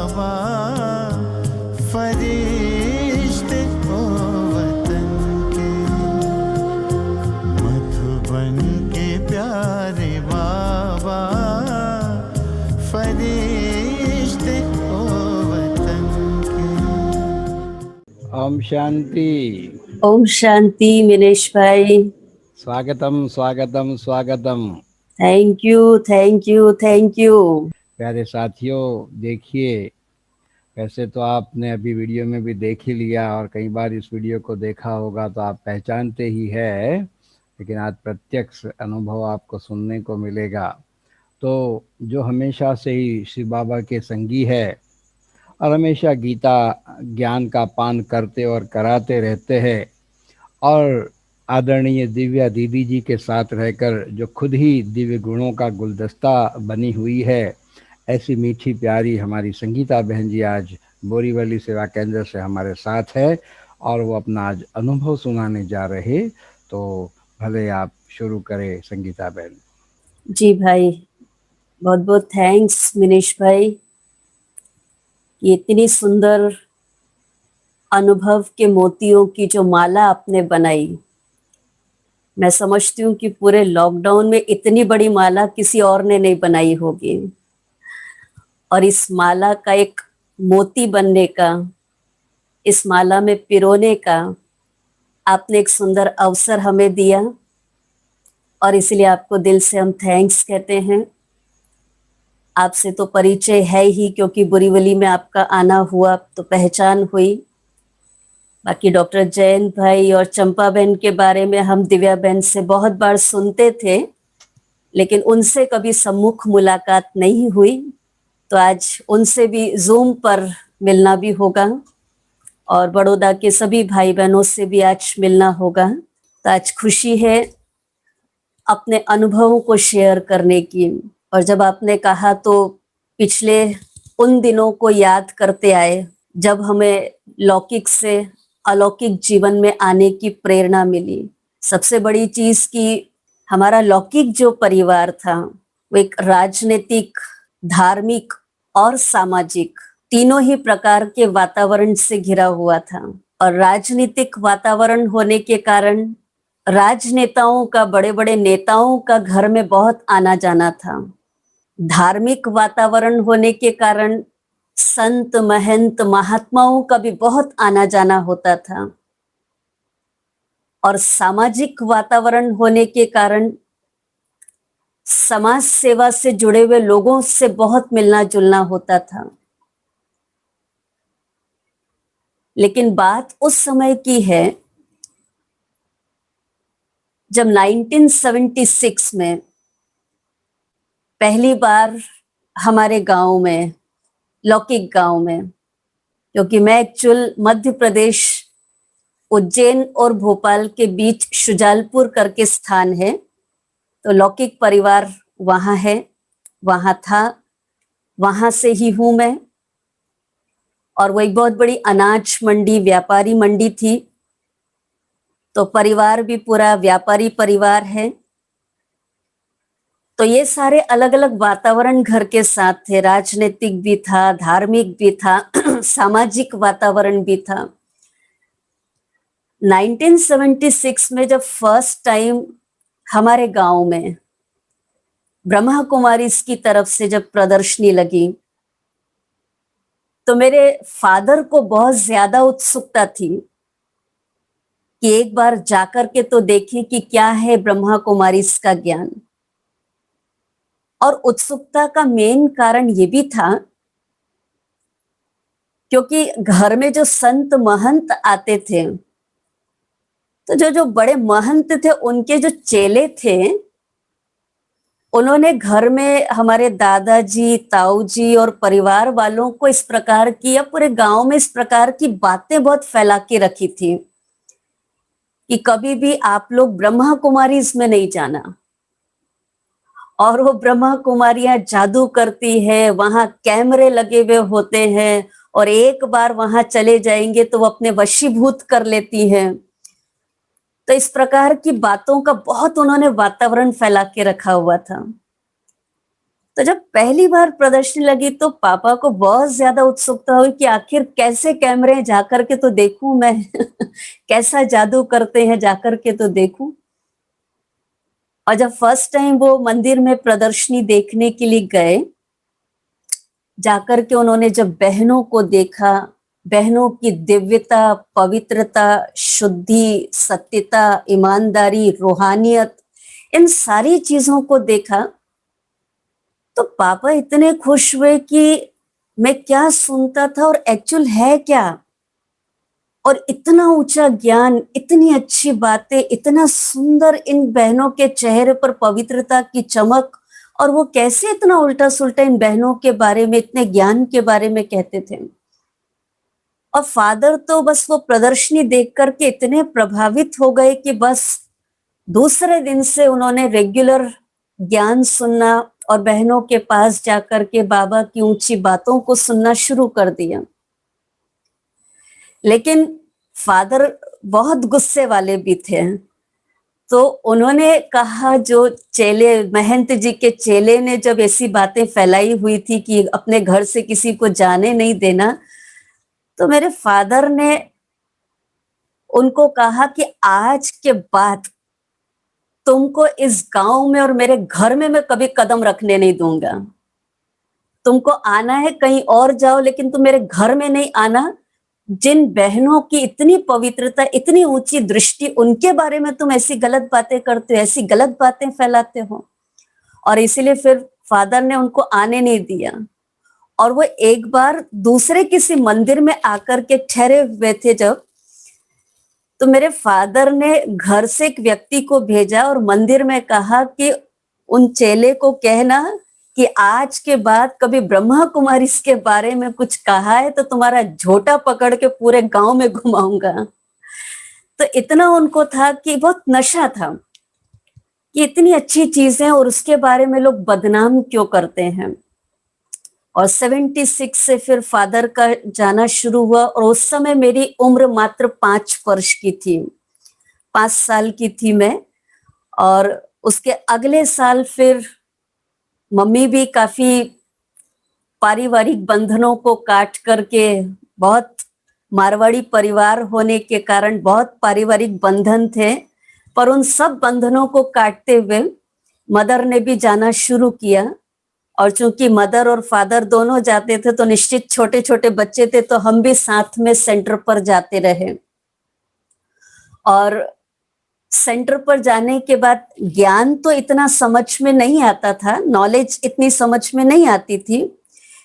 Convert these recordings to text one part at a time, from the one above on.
बाबा फरिश्ते ओ वतन के, मधुबन के प्यारे बाबा फरिश्ते ओ वतन के। ओम शांति। ओम शांति मिनेश भाई। स्वागतम स्वागतम स्वागतम। Thank you thank you thank you. प्यारे साथियों, देखिए, वैसे तो आपने अभी वीडियो में भी देख ही लिया और कई बार इस वीडियो को देखा होगा तो आप पहचानते ही है, लेकिन आज प्रत्यक्ष अनुभव आपको सुनने को मिलेगा। तो जो हमेशा से ही शिव बाबा के संगी है और हमेशा गीता ज्ञान का पान करते और कराते रहते हैं, और आदरणीय दिव्या दीदी जी के साथ रहकर जो खुद ही दिव्य गुणों का गुलदस्ता बनी हुई है, ऐसी मीठी प्यारी हमारी संगीता बहन जी आज बोरीवली सेवा केंद्र से हमारे साथ है और वो अपना आज अनुभव सुनाने जा रहे। तो भले आप शुरू करें संगीता बहन। जी भाई, बहुत बहुत थैंक्स मिनेश भाई। ये इतनी सुंदर अनुभव के मोतियों की जो माला आपने बनाई, मैं समझती हूँ कि पूरे लॉकडाउन में इतनी बड़ी माला किसी और ने नहीं बनाई होगी। और इस माला का एक मोती बनने का, इस माला में पिरोने का आपने एक सुंदर अवसर हमें दिया और इसलिए आपको दिल से हम थैंक्स कहते हैं। आपसे तो परिचय है ही, क्योंकि बोरीवली में आपका आना हुआ तो पहचान हुई। बाकी डॉक्टर जयंत भाई और चंपा बहन के बारे में हम दिव्या बहन से बहुत बार सुनते थे, लेकिन उनसे कभी सम्मुख मुलाकात नहीं हुई। तो आज उनसे भी जूम पर मिलना भी होगा और बड़ौदा के सभी भाई बहनों से भी आज मिलना होगा। तो आज खुशी है अपने अनुभवों को शेयर करने की। और जब आपने कहा तो पिछले उन दिनों को याद करते आए जब हमें लौकिक से अलौकिक जीवन में आने की प्रेरणा मिली। सबसे बड़ी चीज कि हमारा लौकिक जो परिवार था वो एक राजनीतिक, धार्मिक और सामाजिक तीनों ही प्रकार के वातावरण से घिरा हुआ था। और राजनीतिक वातावरण होने के कारण राजनेताओं का, बड़े बड़े नेताओं का घर में बहुत आना जाना था। धार्मिक वातावरण होने के कारण संत, महंत, महात्माओं का भी बहुत आना जाना होता था। और सामाजिक वातावरण होने के कारण समाज सेवा से जुड़े हुए लोगों से बहुत मिलना जुलना होता था। लेकिन बात उस समय की है जब 1976 में पहली बार हमारे गांव में, लौकिक गांव में, क्योंकि मैं एक्चुअल मध्य प्रदेश उज्जैन और भोपाल के बीच शुजालपुर करके स्थान है, तो लौकिक परिवार वहां है, वहां था, वहां से ही हूं मैं। और वो एक बहुत बड़ी अनाज मंडी, व्यापारी मंडी थी, तो परिवार भी पूरा व्यापारी परिवार है। तो ये सारे अलग अलग वातावरण घर के साथ थे, राजनीतिक भी था, धार्मिक भी था, सामाजिक वातावरण भी था। 1976 में जब फर्स्ट टाइम हमारे गांव में ब्रह्मा कुमारीज की तरफ से जब प्रदर्शनी लगी, तो मेरे फादर को बहुत ज्यादा उत्सुकता थी कि एक बार जाकर के तो देखें कि क्या है ब्रह्मा कुमारीज का ज्ञान। और उत्सुकता का मेन कारण ये भी था क्योंकि घर में जो संत महंत आते थे, तो जो जो बड़े महंत थे उनके जो चेले थे, उन्होंने घर में हमारे दादाजी, ताऊ जी और परिवार वालों को इस प्रकार की, या पूरे गांव में इस प्रकार की बातें बहुत फैला के रखी थी कि कभी भी आप लोग ब्रह्मा कुमारीज में नहीं जाना। और वो ब्रह्मा कुमारियां जादू करती है, वहां कैमरे लगे हुए होते हैं और एक बार वहां चले जाएंगे तो वो अपने वशीभूत कर लेती हैं। तो इस प्रकार की बातों का बहुत उन्होंने वातावरण फैला के रखा हुआ था। तो जब पहली बार प्रदर्शनी लगी तो पापा को बहुत ज्यादा उत्सुकता हुई कि आखिर कैसे कैमरे हैं, जाकर के तो देखूं मैं कैसा जादू करते हैं, जाकर के तो देखूं। और जब फर्स्ट टाइम वो मंदिर में प्रदर्शनी देखने के लिए गए, जाकर के उन्होंने जब बहनों को देखा, बहनों की दिव्यता, पवित्रता, शुद्धि, सत्यता, ईमानदारी, रूहानियत, इन सारी चीजों को देखा, तो पापा इतने खुश हुए कि मैं क्या सुनता था और एक्चुअल है क्या, और इतना ऊंचा ज्ञान, इतनी अच्छी बातें, इतना सुंदर इन बहनों के चेहरे पर पवित्रता की चमक, और वो कैसे इतना उल्टा सुल्टा इन बहनों के बारे में, इतने ज्ञान के बारे में कहते थे। और फादर तो बस वो प्रदर्शनी देख करके इतने प्रभावित हो गए कि बस दूसरे दिन से उन्होंने रेगुलर ज्ञान सुनना और बहनों के पास जाकर के बाबा की ऊंची बातों को सुनना शुरू कर दिया। लेकिन फादर बहुत गुस्से वाले भी थे, तो उन्होंने कहा, जो चेले, महंत जी के चेले ने जब ऐसी बातें फैलाई हुई थी कि अपने घर से किसी को जाने नहीं देना, तो मेरे फादर ने उनको कहा कि आज के बाद तुमको इस गांव में और मेरे घर में मैं कभी कदम रखने नहीं दूंगा। तुमको आना है कहीं और जाओ, लेकिन तुम मेरे घर में नहीं आना। जिन बहनों की इतनी पवित्रता, इतनी ऊंची दृष्टि, उनके बारे में तुम ऐसी गलत बातें करते हो, ऐसी गलत बातें फैलाते हो। और इसीलिए फिर फादर ने उनको आने नहीं दिया। और वो एक बार दूसरे किसी मंदिर में आकर के ठहरे हुए थे जब, तो मेरे फादर ने घर से एक व्यक्ति को भेजा और मंदिर में कहा कि उन चेले को कहना कि आज के बाद कभी ब्रह्मा कुमारी के बारे में कुछ कहा है तो तुम्हारा झोटा पकड़ के पूरे गांव में घुमाऊंगा। तो इतना उनको था कि बहुत नशा था कि इतनी अच्छी चीजें और उसके बारे में लोग बदनाम क्यों करते हैं। और 76 से फिर फादर का जाना शुरू हुआ, और उस समय मेरी उम्र मात्र 5 वर्ष की थी, 5 साल की थी मैं। और उसके अगले साल फिर मम्मी भी काफी पारिवारिक बंधनों को काट करके, बहुत मारवाड़ी परिवार होने के कारण बहुत पारिवारिक बंधन थे, पर उन सब बंधनों को काटते हुए मदर ने भी जाना शुरू किया। और चूंकि मदर और फादर दोनों जाते थे तो निश्चित छोटे छोटे बच्चे थे, तो हम भी साथ में सेंटर पर जाते रहे। और सेंटर पर जाने के बाद ज्ञान तो इतना समझ में नहीं आता था, नॉलेज इतनी समझ में नहीं आती थी,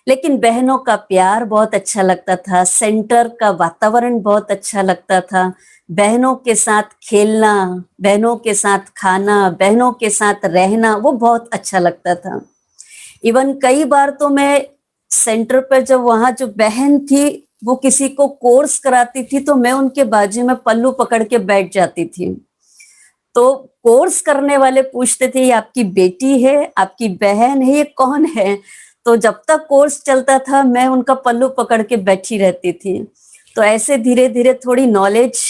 लेकिन बहनों का प्यार बहुत अच्छा लगता था, सेंटर का वातावरण बहुत अच्छा लगता था, बहनों के साथ खेलना, बहनों के साथ खाना, बहनों के साथ रहना, वो बहुत अच्छा लगता था। इवन कई बार तो मैं सेंटर पर, जब वहां जो बहन थी वो किसी को कोर्स कराती थी, तो मैं उनके बाजू में पल्लू पकड़ के बैठ जाती थी। तो कोर्स करने वाले पूछते थे, ये आपकी बेटी है, आपकी बहन है, ये कौन है? तो जब तक कोर्स चलता था मैं उनका पल्लू पकड़ के बैठी रहती थी। तो ऐसे धीरे धीरे थोड़ी नॉलेज,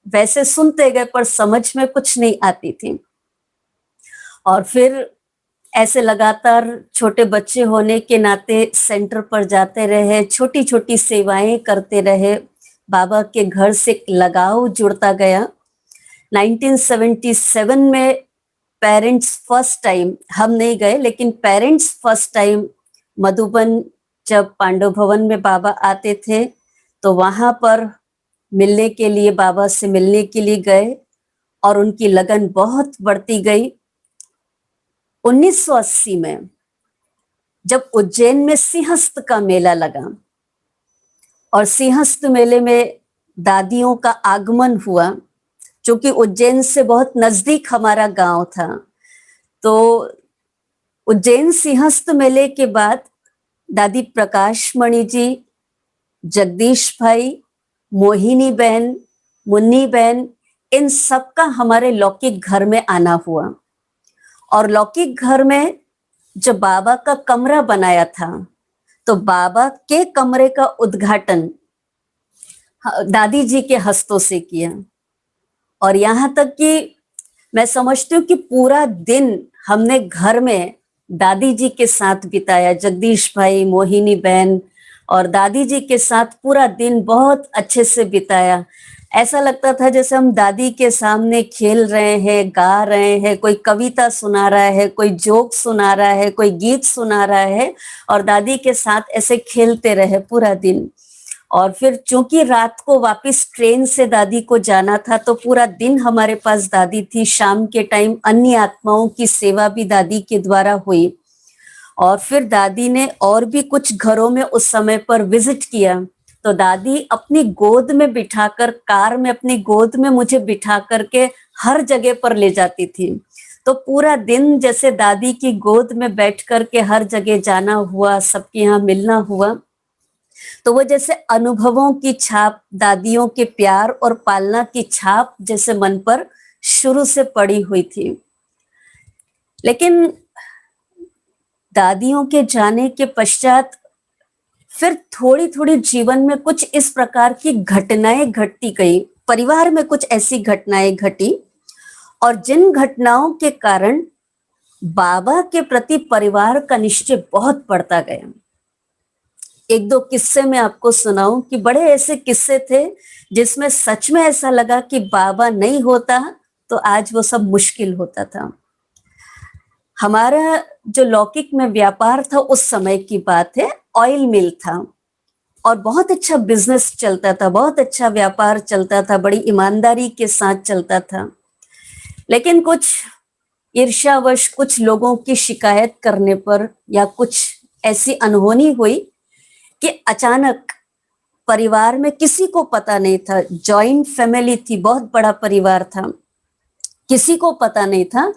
वैसे सुनते गए पर समझ में कुछ नहीं आती थी। और फिर ऐसे लगातार छोटे बच्चे होने के नाते सेंटर पर जाते रहे, छोटी छोटी सेवाएं करते रहे, बाबा के घर से लगाव जुड़ता गया। 1977 में पेरेंट्स फर्स्ट टाइम, हम नहीं गए लेकिन पेरेंट्स फर्स्ट टाइम मधुबन जब पांडव भवन में बाबा आते थे, तो वहां पर मिलने के लिए, बाबा से मिलने के लिए गए, और उनकी लगन बहुत बढ़ती गई। 1980 में जब उज्जैन में सिंहस्थ का मेला लगा, और सिंहस्थ मेले में दादियों का आगमन हुआ, क्योंकि उज्जैन से बहुत नजदीक हमारा गांव था। तो उज्जैन सिंहस्थ मेले के बाद दादी प्रकाश मणि जी, जगदीश भाई, मोहिनी बहन, मुन्नी बहन, इन सब का हमारे लौकिक घर में आना हुआ। और लौकिक घर में जो बाबा का कमरा बनाया था, तो बाबा के कमरे का उद्घाटन दादी जी के हस्तों से किया। और यहाँ तक कि मैं समझती हूँ कि पूरा दिन हमने घर में दादी जी के साथ बिताया, जगदीश भाई, मोहिनी बहन और दादी जी के साथ पूरा दिन बहुत अच्छे से बिताया। ऐसा लगता था जैसे हम दादी के सामने खेल रहे हैं, गा रहे हैं, कोई कविता सुना रहा है, कोई जोक सुना रहा है, कोई गीत सुना रहा है और दादी के साथ ऐसे खेलते रहे पूरा दिन। और फिर चूंकि रात को वापस ट्रेन से दादी को जाना था तो पूरा दिन हमारे पास दादी थी। शाम के टाइम अन्य आत्माओं की सेवा भी दादी के द्वारा हुई और फिर दादी ने और भी कुछ घरों में उस समय पर विजिट किया। तो दादी अपनी गोद में बिठाकर, कार में अपनी गोद में मुझे बिठा करके हर जगह पर ले जाती थी। तो पूरा दिन जैसे दादी की गोद में बैठ करके हर जगह जाना हुआ, सबके यहाँ मिलना हुआ। तो वो जैसे अनुभवों की छाप, दादियों के प्यार और पालना की छाप जैसे मन पर शुरू से पड़ी हुई थी। लेकिन दादियों के जाने के पश्चात फिर थोड़ी थोड़ी जीवन में कुछ इस प्रकार की घटनाएं घटती गई, परिवार में कुछ ऐसी घटनाएं घटी और जिन घटनाओं के कारण बाबा के प्रति परिवार का निश्चय बहुत बढ़ता गया। एक दो किस्से मैं आपको सुनाऊं कि बड़े ऐसे किस्से थे जिसमें सच में ऐसा लगा कि बाबा नहीं होता तो आज वो सब मुश्किल होता था। हमारा जो लौकिक में व्यापार था उस समय की बात है, ऑयल मिल था और बहुत अच्छा बिजनेस चलता था, बहुत अच्छा व्यापार चलता था, बड़ी ईमानदारी के साथ चलता था। लेकिन कुछ ईर्ष्यावश कुछ लोगों की शिकायत करने पर या कुछ ऐसी अनहोनी हुई कि अचानक परिवार में किसी को पता नहीं था, जॉइंट फैमिली थी, बहुत बड़ा परिवार था, किसी को पता नहीं था,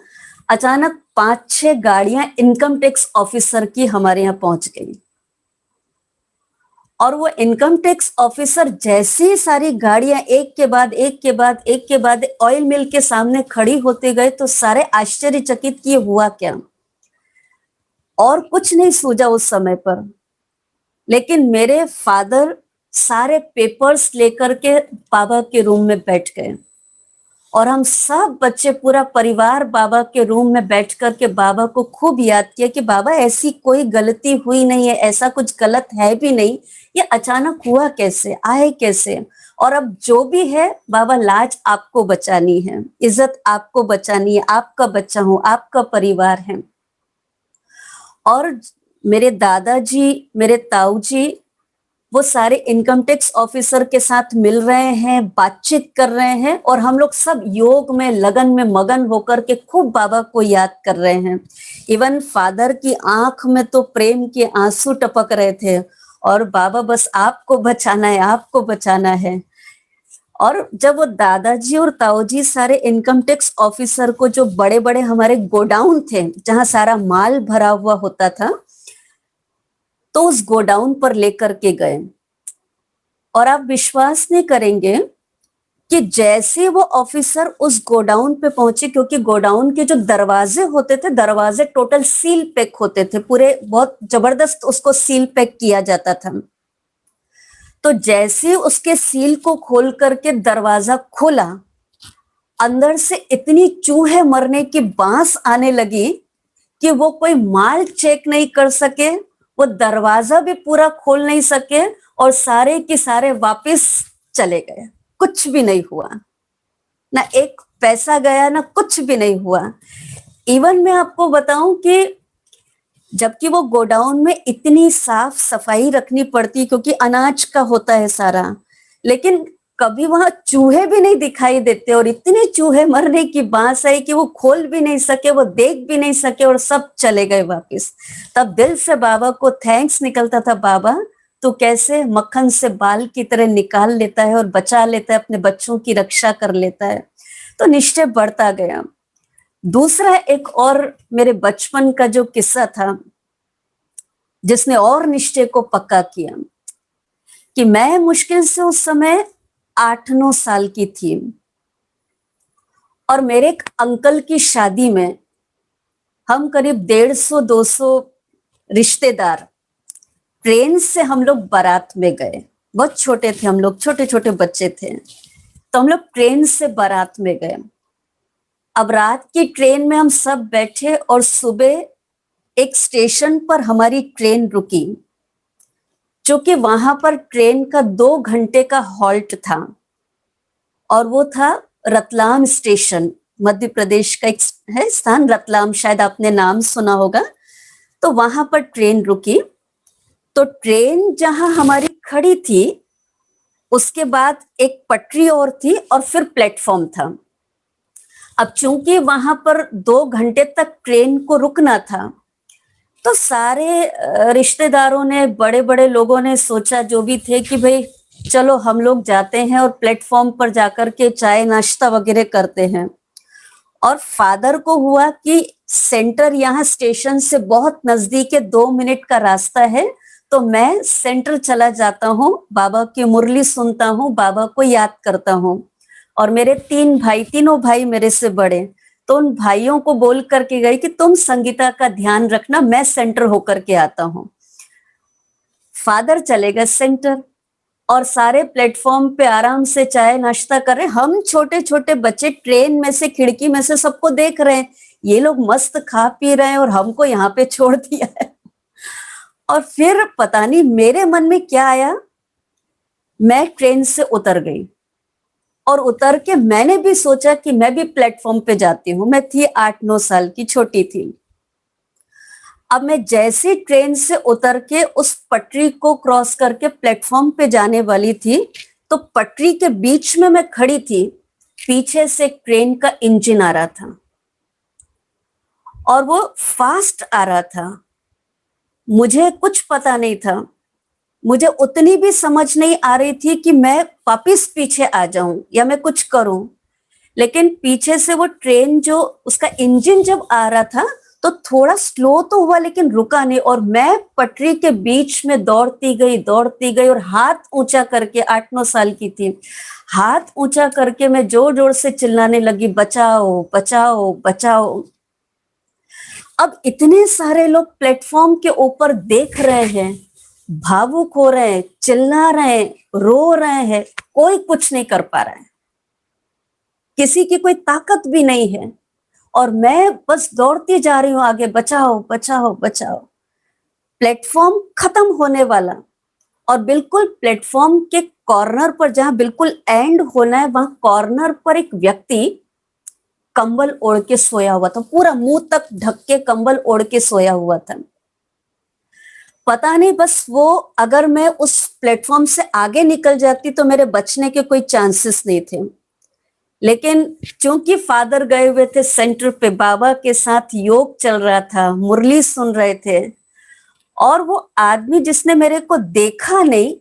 अचानक 5-6 गाड़ियां इनकम टैक्स ऑफिसर की हमारे यहाँ पहुंच गई और वो इनकम टैक्स ऑफिसर जैसे ही सारी गाड़ियां एक के बाद एक के बाद एक के बाद ऑयल मिल के सामने खड़ी होते गए तो सारे आश्चर्यचकित कि हुआ क्या, और कुछ नहीं सूझा उस समय पर। लेकिन मेरे फादर सारे पेपर्स लेकर के बाबा के रूम में बैठ गए और हम सब बच्चे, पूरा परिवार बाबा के रूम में बैठ करके बाबा को खूब याद किया कि बाबा ऐसी कोई गलती हुई नहीं है, ऐसा कुछ गलत है भी नहीं, ये अचानक हुआ कैसे, आए कैसे, और अब जो भी है बाबा लाज आपको बचानी है, इज्जत आपको बचानी है, आपका बच्चा हूं, आपका परिवार है। और मेरे दादाजी, मेरे ताऊ जी, वो सारे इनकम टैक्स ऑफिसर के साथ मिल रहे हैं, बातचीत कर रहे हैं और हम लोग सब योग में, लगन में मगन होकर के खूब बाबा को याद कर रहे हैं। इवन फादर की आंख में तो प्रेम के आंसू टपक रहे थे और बाबा बस आपको बचाना है, आपको बचाना है। और जब वो दादाजी और ताऊजी सारे इनकम टैक्स ऑफिसर को, जो बड़े बड़े हमारे गोडाउन थे जहां सारा माल भरा हुआ होता था, तो उस गोडाउन पर लेकर के गए और आप विश्वास नहीं करेंगे कि जैसे वो ऑफिसर उस गोडाउन पे पहुंचे, क्योंकि गोडाउन के जो दरवाजे होते थे, दरवाजे टोटल सील पैक होते थे, पूरे बहुत जबरदस्त उसको सील पैक किया जाता था। तो जैसे उसके सील को खोल करके दरवाजा खोला, अंदर से इतनी चूहे मरने की बांस आने लगी कि वो कोई माल चेक नहीं कर सके, वो दरवाजा भी पूरा खोल नहीं सके और सारे के सारे वापस चले गए। कुछ भी नहीं हुआ, ना एक पैसा गया, ना कुछ भी नहीं हुआ। इवन मैं आपको बताऊं कि जबकि वो गोडाउन में इतनी साफ सफाई रखनी पड़ती क्योंकि अनाज का होता है सारा, लेकिन कभी वहां चूहे भी नहीं दिखाई देते और इतने चूहे मरने की बात आई कि वो खोल भी नहीं सके, वो देख भी नहीं सके और सब चले गए वापस। तब दिल से बाबा को थैंक्स निकलता था, बाबा तो कैसे मक्खन से बाल की तरह निकाल लेता है और बचा लेता है, अपने बच्चों की रक्षा कर लेता है। तो निश्चय बढ़ता गया। दूसरा एक और मेरे बचपन का जो किस्सा था जिसने और निश्चय को पक्का किया कि मैं मुश्किल से उस समय 8-9 साल की थी और मेरे एक अंकल की शादी में हम करीब 150-200 रिश्तेदार ट्रेन से हम लोग बारात में गए। बहुत छोटे थे हम लोग, छोटे छोटे बच्चे थे, तो हम लोग ट्रेन से बारात में गए। अब रात की ट्रेन में हम सब बैठे और सुबह एक स्टेशन पर हमारी ट्रेन रुकी, क्योंकि वहां पर ट्रेन का 2 घंटे का हॉल्ट था, और वो था रतलाम स्टेशन। मध्य प्रदेश का एक है स्थान रतलाम, शायद आपने नाम सुना होगा। तो वहां पर ट्रेन रुकी। तो ट्रेन जहां हमारी खड़ी थी, उसके बाद एक पटरी और थी और फिर प्लेटफॉर्म था। अब चूंकि वहां पर 2 घंटे तक ट्रेन को रुकना था, तो सारे रिश्तेदारों ने, बड़े बड़े लोगों ने सोचा, जो भी थे, कि भाई चलो हम लोग जाते हैं और प्लेटफॉर्म पर जाकर के चाय नाश्ता वगैरह करते हैं। और फादर को हुआ कि सेंटर यहाँ स्टेशन से बहुत नजदीक है, 2 मिनट का रास्ता है, तो मैं सेंटर चला जाता हूँ, बाबा की मुरली सुनता हूँ, बाबा को याद करता हूँ। और मेरे 3 भाई, तीनों भाई मेरे से बड़े, तो उन भाइयों को बोल करके गई कि तुम संगीता का ध्यान रखना, मैं सेंटर होकर के आता हूँ। फादर चले गए सेंटर, और सारे प्लेटफॉर्म पे आराम से चाय नाश्ता कर रहे। हम छोटे छोटे बच्चे ट्रेन में से, खिड़की में से सबको देख रहे हैं, ये लोग मस्त खा पी रहे हैं और हमको यहाँ पे छोड़ दिया है। और फिर पता नहीं मेरे मन में क्या आया, मैं ट्रेन से उतर गई, और उतर के मैंने भी सोचा कि मैं भी प्लेटफॉर्म पे जाती हूँ। मैं थी 8-9 साल की, छोटी थी। अब मैं जैसे ट्रेन से उतर के उस पटरी को क्रॉस करके प्लेटफॉर्म पे जाने वाली थी, तो पटरी के बीच में मैं खड़ी थी, पीछे से ट्रेन का इंजन आ रहा था, और वो फास्ट आ रहा था। मुझे कुछ पता नहीं था, मुझे उतनी भी समझ नहीं आ रही थी कि मैं वापिस पीछे आ जाऊं या मैं कुछ करूं। लेकिन पीछे से वो ट्रेन, जो उसका इंजन जब आ रहा था, तो थोड़ा स्लो तो हुआ लेकिन रुका नहीं, और मैं पटरी के बीच में दौड़ती गई, और हाथ ऊंचा करके, 8-9 साल की थी, हाथ ऊंचा करके मैं जोर जोर से चिल्लाने लगी, बचाओ बचाओ बचाओ। अब इतने सारे लोग प्लेटफॉर्म के ऊपर देख रहे हैं, भावुक हो रहे हैं, चिल्ला रहे हैं, रो रहे हैं, कोई कुछ नहीं कर पा रहा है, किसी की कोई ताकत भी नहीं है, और मैं बस दौड़ती जा रही हूं आगे, बचाओ बचाओ बचाओ। प्लेटफॉर्म खत्म होने वाला, और बिल्कुल प्लेटफॉर्म के कॉर्नर पर, जहां बिल्कुल एंड होना है, वहां कॉर्नर पर एक व्यक्ति कंबल ओढ़ के सोया हुआ था, पूरा मुंह तक ढक के कंबल ओढ़ के सोया हुआ था। पता नहीं, बस वो, अगर मैं उस प्लेटफॉर्म से आगे निकल जाती तो मेरे बचने के कोई चांसेस नहीं थे। लेकिन क्योंकि फादर गए हुए थे सेंटर पे, बाबा के साथ योग चल रहा था, मुरली सुन रहे थे, और वो आदमी जिसने मेरे को देखा नहीं,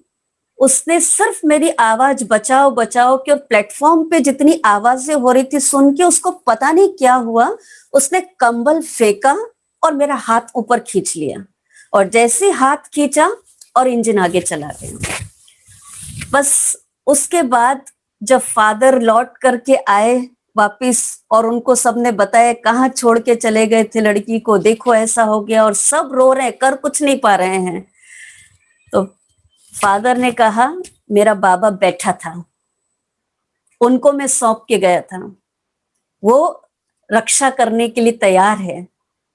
उसने सिर्फ मेरी आवाज बचाओ बचाओ के, और प्लेटफॉर्म पे जितनी आवाजें हो रही थी सुन के, उसको पता नहीं क्या हुआ, उसने कंबल फेंका और मेरा हाथ ऊपर खींच लिया, और जैसे हाथ खींचा और इंजन आगे चला गया। बस उसके बाद जब फादर लौट करके आए वापिस, और उनको सबने बताया कहाँ छोड़ के चले गए थे लड़की को, देखो ऐसा हो गया, और सब रो रहे हैं, कर कुछ नहीं पा रहे हैं। तो फादर ने कहा, मेरा बाबा बैठा था, उनको मैं सौंप के गया था, वो रक्षा करने के लिए तैयार है,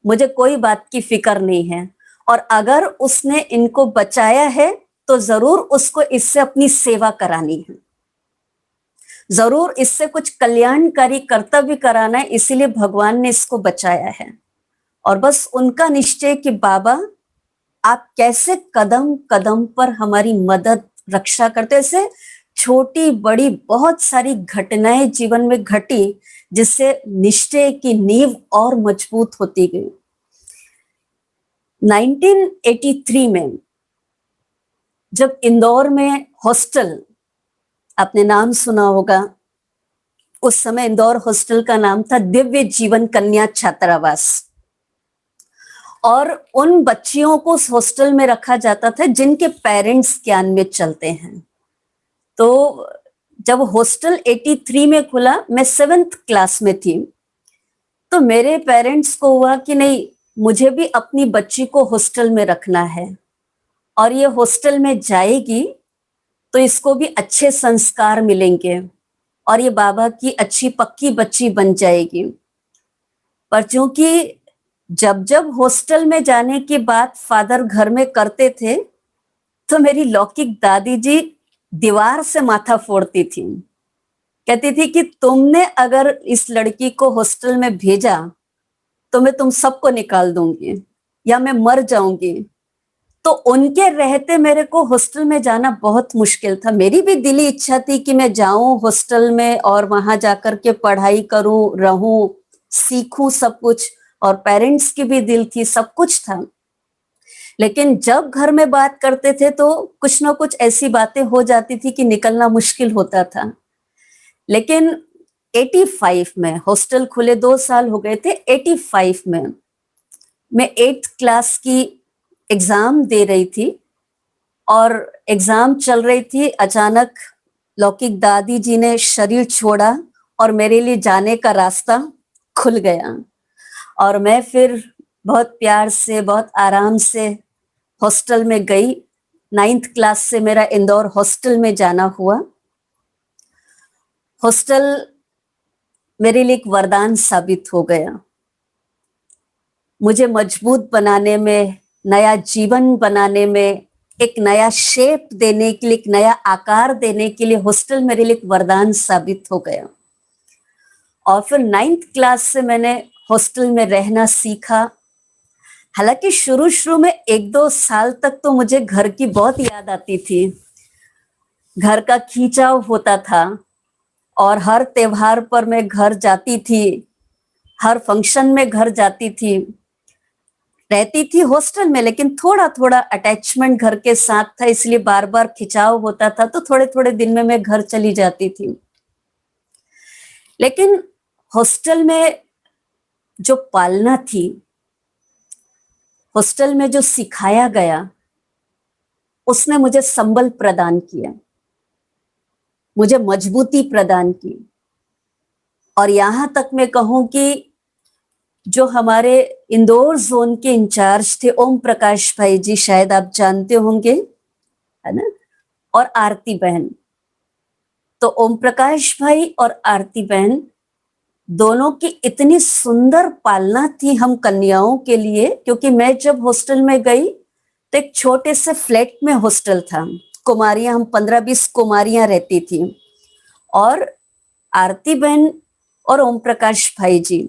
मुझे कोई बात की फिक्र नहीं है, और अगर उसने इनको बचाया है तो जरूर उसको इससे अपनी सेवा करानी है, जरूर इससे कुछ कल्याणकारी कर्तव्य कराना है, इसीलिए भगवान ने इसको बचाया है। और बस उनका निश्चय कि बाबा आप कैसे कदम कदम पर हमारी मदद, रक्षा करते। ऐसे छोटी बड़ी बहुत सारी घटनाएं जीवन में घटी, जिससे निश्चय की नींव और मजबूत होती गई। 1983 में जब इंदौर में हॉस्टल, आपने नाम सुना होगा, उस समय इंदौर हॉस्टल का नाम था दिव्य जीवन कन्या छात्रावास, और उन बच्चियों को उस हॉस्टल में रखा जाता था जिनके पेरेंट्स ज्ञान में चलते हैं। तो जब हॉस्टल 83 में खुला, मैं 7th क्लास में थी, तो मेरे पेरेंट्स को हुआ कि नहीं, मुझे भी अपनी बच्ची को हॉस्टल में रखना है, और ये हॉस्टल में जाएगी तो इसको भी अच्छे संस्कार मिलेंगे, और ये बाबा की अच्छी पक्की बच्ची बन जाएगी। पर चूंकि जब जब हॉस्टल में जाने की बात फादर घर में करते थे तो मेरी लौकिक दादी जी दीवार से माथा फोड़ती थी। कहती थी कि तुमने अगर इस लड़की को हॉस्टल में भेजा तो मैं तुम सबको निकाल दूंगी या मैं मर जाऊंगी। तो उनके रहते मेरे को हॉस्टल में जाना बहुत मुश्किल था। मेरी भी दिली इच्छा थी कि मैं जाऊं हॉस्टल में और वहां जाकर के पढ़ाई करूं, रहूं, सीखूं सब कुछ, और पेरेंट्स की भी दिल थी, सब कुछ था। लेकिन जब घर में बात करते थे तो कुछ ना कुछ ऐसी बातें हो जाती थी कि निकलना मुश्किल होता था। लेकिन 85 में हॉस्टल खुले 2 साल हो गए थे। 85 में मैं 8th क्लास की एग्जाम दे रही थी और एग्जाम चल रही थी। अचानक लौकिक दादी जी ने शरीर छोड़ा और मेरे लिए जाने का रास्ता खुल गया और मैं फिर बहुत प्यार से, बहुत आराम से हॉस्टल में गई। 9th क्लास से मेरा इंदौर हॉस्टल में जाना हुआ। हॉस्टल मेरे लिए एक वरदान साबित हो गया। मुझे मजबूत बनाने में, नया जीवन बनाने में, एक नया शेप देने के लिए, एक नया आकार देने के लिए हॉस्टल मेरे लिए एक वरदान साबित हो गया। और फिर 9th क्लास से मैंने हॉस्टल में रहना सीखा। हालांकि शुरू शुरू में 1-2 साल तक तो मुझे घर की बहुत याद आती थी। घर का खींचाव होता था और हर त्योहार पर मैं घर जाती थी, हर फंक्शन में घर जाती थी। रहती थी हॉस्टल में लेकिन थोड़ा थोड़ा अटैचमेंट घर के साथ था, इसलिए बार बार खिंचाव होता था, तो थोड़े थोड़े दिन में मैं घर चली जाती थी। लेकिन हॉस्टल में जो पालना थी, हॉस्टल में जो सिखाया गया, उसने मुझे संबल प्रदान किया, मुझे मजबूती प्रदान की। और यहां तक मैं कहूं कि जो हमारे इंदौर जोन के इंचार्ज थे ओम प्रकाश भाई जी, शायद आप जानते होंगे, है ना, और आरती बहन। तो ओम प्रकाश भाई और आरती बहन दोनों की इतनी सुंदर पालना थी हम कन्याओं के लिए, क्योंकि मैं जब हॉस्टल में गई तो एक छोटे से फ्लैट में हॉस्टल था। कुमारियां, हम 15-20 कुमारियां रहती थी। और आरती बहन और ओम प्रकाश भाई जी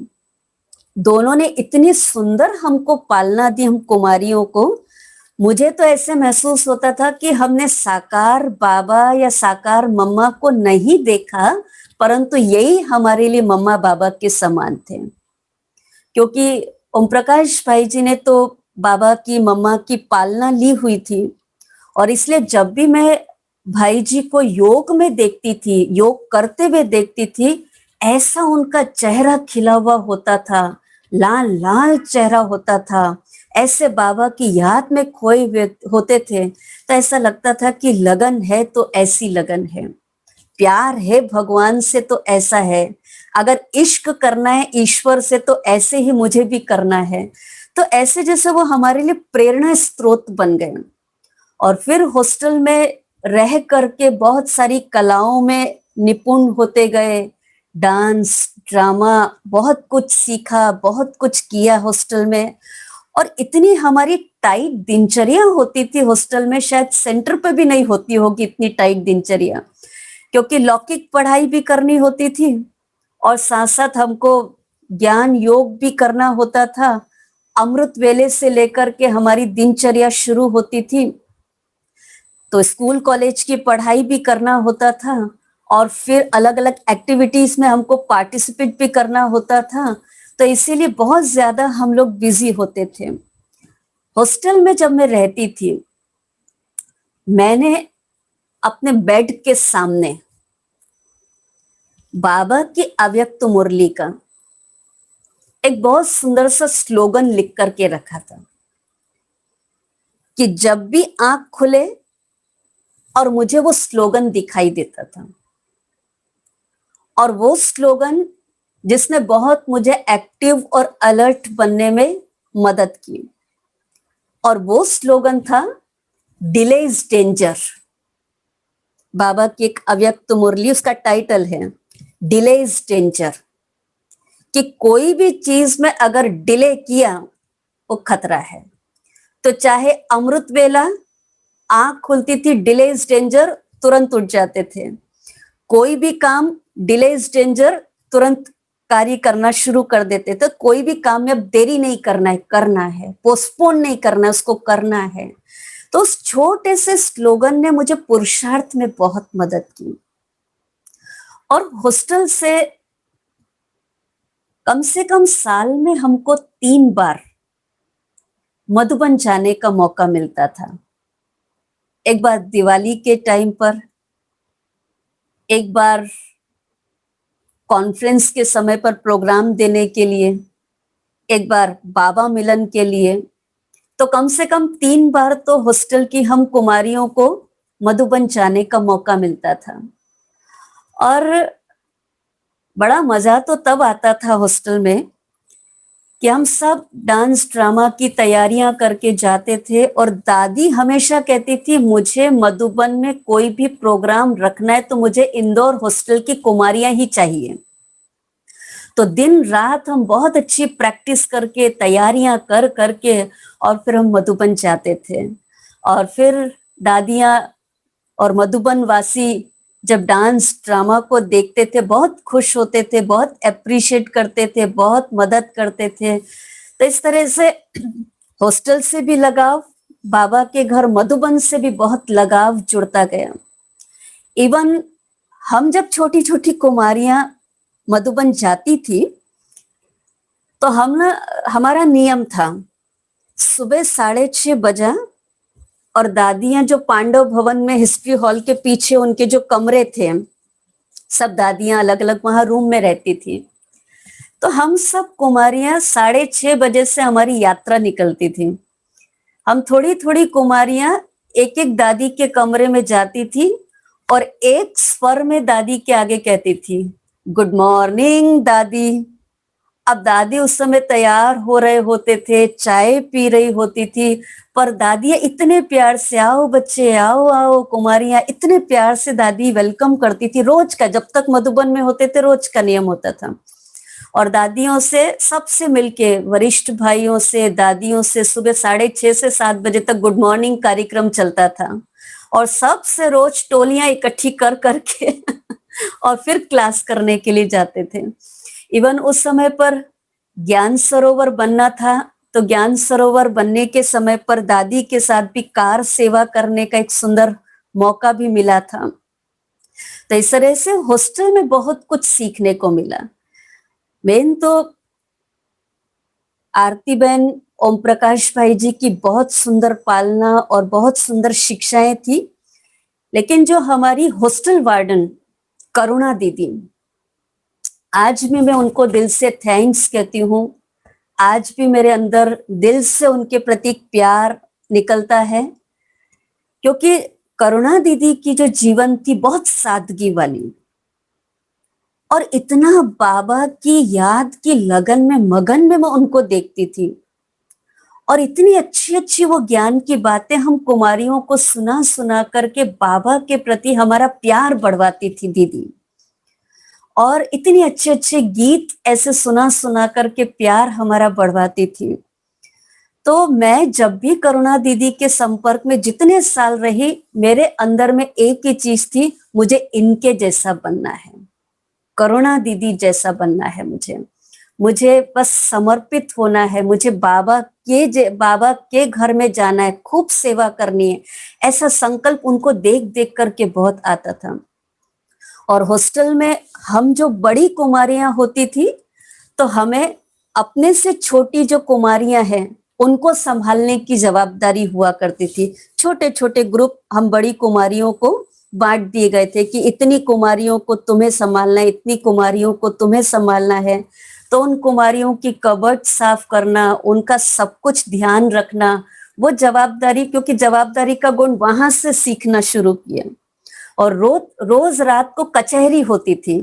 दोनों ने इतनी सुंदर हमको पालना दी, हम कुमारियों को। मुझे तो ऐसे महसूस होता था कि हमने साकार बाबा या साकार मम्मा को नहीं देखा, परंतु यही हमारे लिए मम्मा बाबा के समान थे। क्योंकि ओम प्रकाश भाई जी ने तो बाबा की, मम्मा की पालना ली हुई थी। और इसलिए जब भी मैं भाई जी को योग में देखती थी, योग करते हुए देखती थी, ऐसा उनका चेहरा खिला हुआ होता था, लाल लाल चेहरा होता था, ऐसे बाबा की याद में खोए हुए होते थे। तो ऐसा लगता था कि लगन है तो ऐसी लगन है, प्यार है भगवान से तो ऐसा है, अगर इश्क करना है ईश्वर से तो ऐसे ही मुझे भी करना है। तो ऐसे जैसे वो हमारे लिए प्रेरणा स्रोत बन गए। और फिर हॉस्टल में रह करके बहुत सारी कलाओं में निपुण होते गए, डांस, ड्रामा, बहुत कुछ सीखा, बहुत कुछ किया हॉस्टल में। और इतनी हमारी टाइट दिनचर्या होती थी हॉस्टल में, शायद सेंटर पे भी नहीं होती होगी इतनी टाइट दिनचर्या, क्योंकि लौकिक पढ़ाई भी करनी होती थी और साथ साथ हमको ज्ञान योग भी करना होता था। अमृत वेले से लेकर के हमारी दिनचर्या शुरू होती थी, तो स्कूल कॉलेज की पढ़ाई भी करना होता था और फिर अलग अलग एक्टिविटीज में हमको पार्टिसिपेट भी करना होता था। तो इसीलिए बहुत ज्यादा हम लोग बिजी होते थे। हॉस्टल में जब मैं रहती थी, मैंने अपने बेड के सामने बाबा की अव्यक्त मुरली का एक बहुत सुंदर सा स्लोगन लिख करके रखा था कि जब भी आंख खुले और मुझे वो स्लोगन दिखाई देता था। और वो स्लोगन जिसने बहुत मुझे एक्टिव और अलर्ट बनने में मदद की, और वो स्लोगन था डिले इज डेंजर। बाबा की एक अव्यक्त मुरली, उसका टाइटल है डिले इज डेंजर। कि कोई भी चीज में अगर डिले किया वो खतरा है। तो चाहे अमृत वेला, आंख खुलती थी डिले इज डेंजर, तुरंत उठ जाते थे। कोई भी काम डिले इज डेंजर, तुरंत कार्य करना शुरू कर देते थे। कोई भी काम में अब देरी नहीं करना है, पोस्टपोन नहीं करना है, उसको करना है। तो उस छोटे से स्लोगन ने मुझे पुरुषार्थ में बहुत मदद की। और हॉस्टल से कम साल में हमको 3 बार मधुबन जाने का मौका मिलता था। एक बार दिवाली के टाइम पर, एक बार कॉन्फ्रेंस के समय पर प्रोग्राम देने के लिए, एक बार बाबा मिलन के लिए। तो कम से कम 3 बार तो हॉस्टल की हम कुमारियों को मधुबन जाने का मौका मिलता था। और बड़ा मजा तो तब आता था हॉस्टल में कि हम सब डांस ड्रामा की तैयारियां करके जाते थे। और दादी हमेशा कहती थी मुझे मधुबन में कोई भी प्रोग्राम रखना है तो मुझे इंदौर हॉस्टल की कुमारियां ही चाहिए। तो दिन रात हम बहुत अच्छी प्रैक्टिस करके, तैयारियां कर करके और फिर हम मधुबन जाते थे। और फिर दादियां और मधुबन वासी जब डांस ड्रामा को देखते थे बहुत खुश होते थे, बहुत अप्रिशिएट करते थे, बहुत मदद करते थे। तो इस तरह से हॉस्टल से भी लगाव, बाबा के घर मधुबन से भी बहुत लगाव जुड़ता गया। इवन हम जब छोटी छोटी कुमारियां मधुबन जाती थी तो हमारा नियम था सुबह 6:30 बजा, और दादियां जो पांडव भवन में हिस्ट्री हॉल के पीछे उनके जो कमरे थे, सब दादियां अलग अलग वहां रूम में रहती थी। तो हम सब कुमारियां 6:30 बजे से हमारी यात्रा निकलती थी। हम थोड़ी थोड़ी कुमारियां एक एक दादी के कमरे में जाती थी और एक स्वर में दादी के आगे कहती थी गुड मॉर्निंग दादी। अब दादी उस समय तैयार हो रहे होते थे, चाय पी रही होती थी, पर दादियां इतने प्यार से आओ बच्चे आओ आओ, कुमारियां इतने प्यार से दादी वेलकम करती थी। रोज का, जब तक मधुबन में होते थे रोज का नियम होता था। और दादियों से, सबसे मिलके, वरिष्ठ भाइयों से, दादियों से सुबह 6:30 से 7 बजे तक गुड मॉर्निंग कार्यक्रम चलता था। और सबसे रोज टोलियां इकट्ठी कर करके और फिर क्लास करने के लिए जाते थे। इवन उस समय पर ज्ञान सरोवर बनना था, तो ज्ञान सरोवर बनने के समय पर दादी के साथ भी कार सेवा करने का एक सुंदर मौका भी मिला था। तो इस तरह से हॉस्टल में बहुत कुछ सीखने को मिला। मेन तो आरती बहन, ओम प्रकाश भाई जी की बहुत सुंदर पालना और बहुत सुंदर शिक्षाएं थी। लेकिन जो हमारी हॉस्टल वार्डन करुणा दीदी, आज भी मैं उनको दिल से थैंक्स कहती हूँ। आज भी मेरे अंदर दिल से उनके प्रति प्यार निकलता है, क्योंकि करुणा दीदी की जो जीवन थी बहुत सादगी वाली, और इतना बाबा की याद की लगन में मगन में मैं उनको देखती थी। और इतनी अच्छी अच्छी वो ज्ञान की बातें हम कुमारियों को सुना सुना करके बाबा के प्रति हमारा प्यार बढ़वाती थी दीदी। और इतने अच्छे अच्छे गीत ऐसे सुना सुना करके प्यार हमारा बढ़वाती थी। तो मैं जब भी करुणा दीदी के संपर्क में जितने साल रही, मेरे अंदर में एक ही चीज थी, मुझे इनके जैसा बनना है, करुणा दीदी जैसा बनना है। मुझे बस समर्पित होना है, मुझे बाबा के घर में जाना है, खूब सेवा करनी है। ऐसा संकल्प उनको देख देख करके बहुत आता था। और हॉस्टल में हम जो बड़ी कुमारियां होती थी, तो हमें अपने से छोटी जो कुमारियां हैं उनको संभालने की जवाबदारी हुआ करती थी। छोटे छोटे ग्रुप हम बड़ी कुमारियों को बांट दिए गए थे कि इतनी कुमारियों को तुम्हें संभालना है, इतनी कुमारियों को तुम्हें संभालना है। तो उन कुमारियों की कबर्ड साफ करना, उनका सब कुछ ध्यान रखना, वो जवाबदारी, क्योंकि जवाबदारी का गुण वहां से सीखना शुरू किया। और रोज रात को कचहरी होती थी,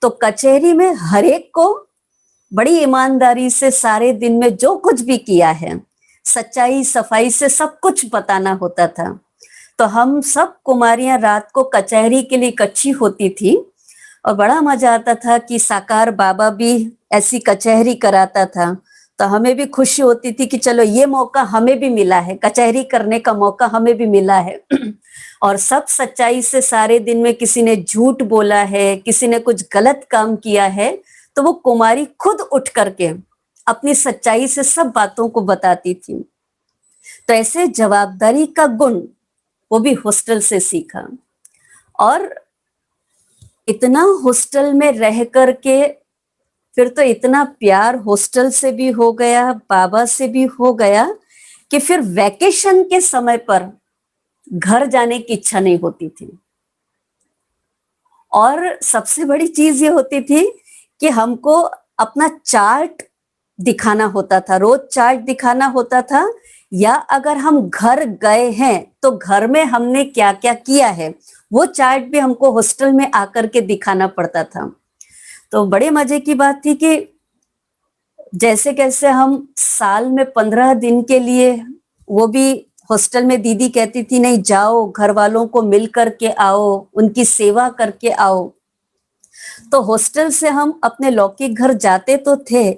तो कचहरी में हर एक को बड़ी ईमानदारी से सारे दिन में जो कुछ भी किया है, सच्चाई सफाई से सब कुछ बताना होता था। तो हम सब कुमारियां रात को कचहरी के लिए इकट्ठी होती थी। और बड़ा मजा आता था कि साकार बाबा भी ऐसी कचहरी कराता था, तो हमें भी खुशी होती थी कि चलो ये मौका हमें भी मिला है, कचहरी करने का मौका हमें भी मिला है। और सब सच्चाई से सारे दिन में किसी ने झूठ बोला है, किसी ने कुछ गलत काम किया है, तो वो कुमारी खुद उठ करके अपनी सच्चाई से सब बातों को बताती थी। तो ऐसे जवाबदारी का गुण वो भी हॉस्टल से सीखा। और इतना हॉस्टल में रह करके फिर तो इतना प्यार हॉस्टल से भी हो गया, बाबा से भी हो गया, कि फिर वैकेशन के समय पर घर जाने की इच्छा नहीं होती थी। और सबसे बड़ी चीज ये होती थी कि हमको अपना चार्ट दिखाना होता था, रोज चार्ट दिखाना होता था, या अगर हम घर गए हैं तो घर में हमने क्या क्या किया है वो चार्ट भी हमको हॉस्टल में आकर के दिखाना पड़ता था। तो बड़े मजे की बात थी कि जैसे कैसे हम साल में 15 दिन के लिए, वो भी हॉस्टल में दीदी कहती थी नहीं जाओ, घर वालों को मिल करके आओ, उनकी सेवा करके आओ। तो हॉस्टल से हम अपने लौकिक घर जाते तो थे,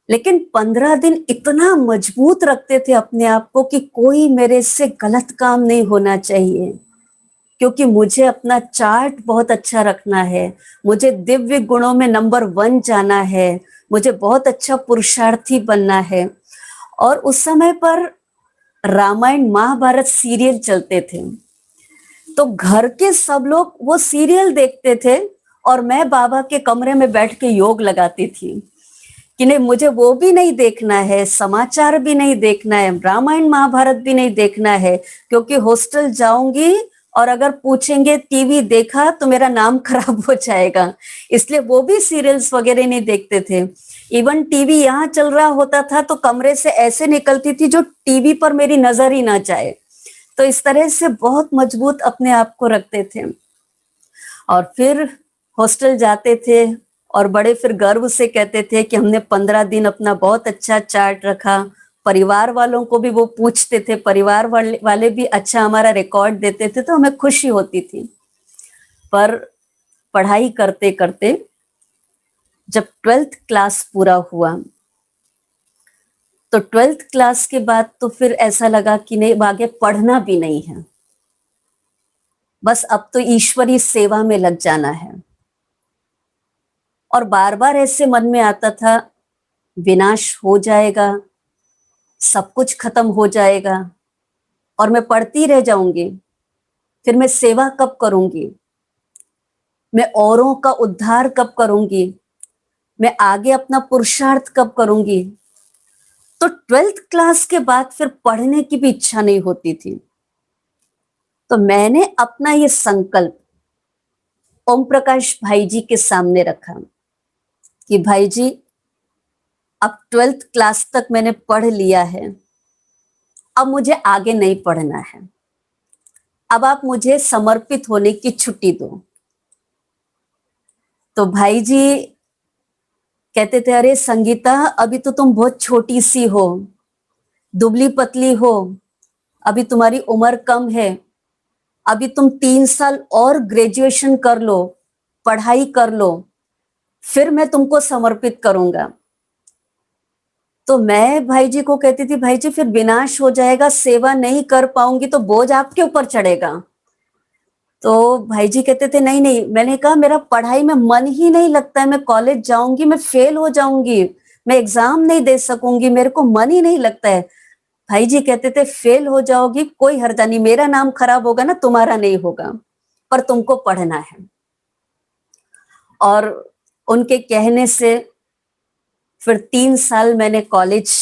लेकिन 15 दिन इतना मजबूत रखते थे अपने आप को कि कोई मेरे से गलत काम नहीं होना चाहिए, क्योंकि मुझे अपना चार्ट बहुत अच्छा रखना है, मुझे दिव्य गुणों में नंबर 1 जाना है, मुझे बहुत अच्छा पुरुषार्थी बनना है। और उस समय पर रामायण महाभारत सीरियल चलते थे, तो घर के सब लोग वो सीरियल देखते थे और मैं बाबा के कमरे में बैठ के योग लगाती थी कि नहीं मुझे वो भी नहीं देखना है, समाचार भी नहीं देखना है, रामायण महाभारत भी नहीं देखना है, क्योंकि हॉस्टल जाऊंगी और अगर पूछेंगे टीवी देखा तो मेरा नाम खराब हो जाएगा। इसलिए वो भी सीरियल्स वगैरह नहीं देखते थे। इवन टीवी यहाँ चल रहा होता था तो कमरे से ऐसे निकलती थी जो टीवी पर मेरी नजर ही ना जाए। तो इस तरह से बहुत मजबूत अपने आप को रखते थे। और फिर हॉस्टल जाते थे और बड़े फिर गर्व से कहते थे कि हमने 15 दिन अपना बहुत अच्छा चार्ट रखा। परिवार वालों को भी वो पूछते थे, परिवार वाले भी अच्छा हमारा रिकॉर्ड देते थे, तो हमें खुशी होती थी। पर पढ़ाई करते करते जब 12th क्लास पूरा हुआ, तो 12th क्लास के बाद तो फिर ऐसा लगा कि नहीं आगे पढ़ना भी नहीं है, बस अब तो ईश्वरीय सेवा में लग जाना है। और बार बार ऐसे मन में आता था विनाश हो जाएगा, सब कुछ खत्म हो जाएगा और मैं पढ़ती रह जाऊंगी, फिर मैं सेवा कब करूंगी, मैं औरों का उद्धार कब करूंगी, मैं आगे अपना पुरुषार्थ कब करूंगी। तो 12th क्लास के बाद फिर पढ़ने की भी इच्छा नहीं होती थी। तो मैंने अपना ये संकल्प ओम प्रकाश भाई जी के सामने रखा कि भाई जी अब 12th क्लास तक मैंने पढ़ लिया है, अब मुझे आगे नहीं पढ़ना है, अब आप मुझे समर्पित होने की छुट्टी दो। तो भाई जी कहते थे अरे संगीता अभी तो तुम बहुत छोटी सी हो, दुबली पतली हो, अभी तुम्हारी उम्र कम है, अभी तुम 3 साल और ग्रेजुएशन कर लो, पढ़ाई कर लो, फिर मैं तुमको समर्पित करूंगा। तो मैं भाई जी को कहती थी भाई जी फिर विनाश हो जाएगा, सेवा नहीं कर पाऊंगी तो बोझ आपके ऊपर चढ़ेगा। तो भाई जी कहते थे नहीं नहीं, मैंने कहा मेरा पढ़ाई में मन ही नहीं लगता है, मैं कॉलेज जाऊंगी मैं फेल हो जाऊंगी, मैं एग्जाम नहीं दे सकूंगी, मेरे को मन ही नहीं लगता है। भाई जी कहते थे फेल हो जाओगी कोई हर्जा नहीं, मेरा नाम खराब होगा ना, तुम्हारा नहीं होगा, पर तुमको पढ़ना है। और उनके कहने से फिर 3 साल मैंने कॉलेज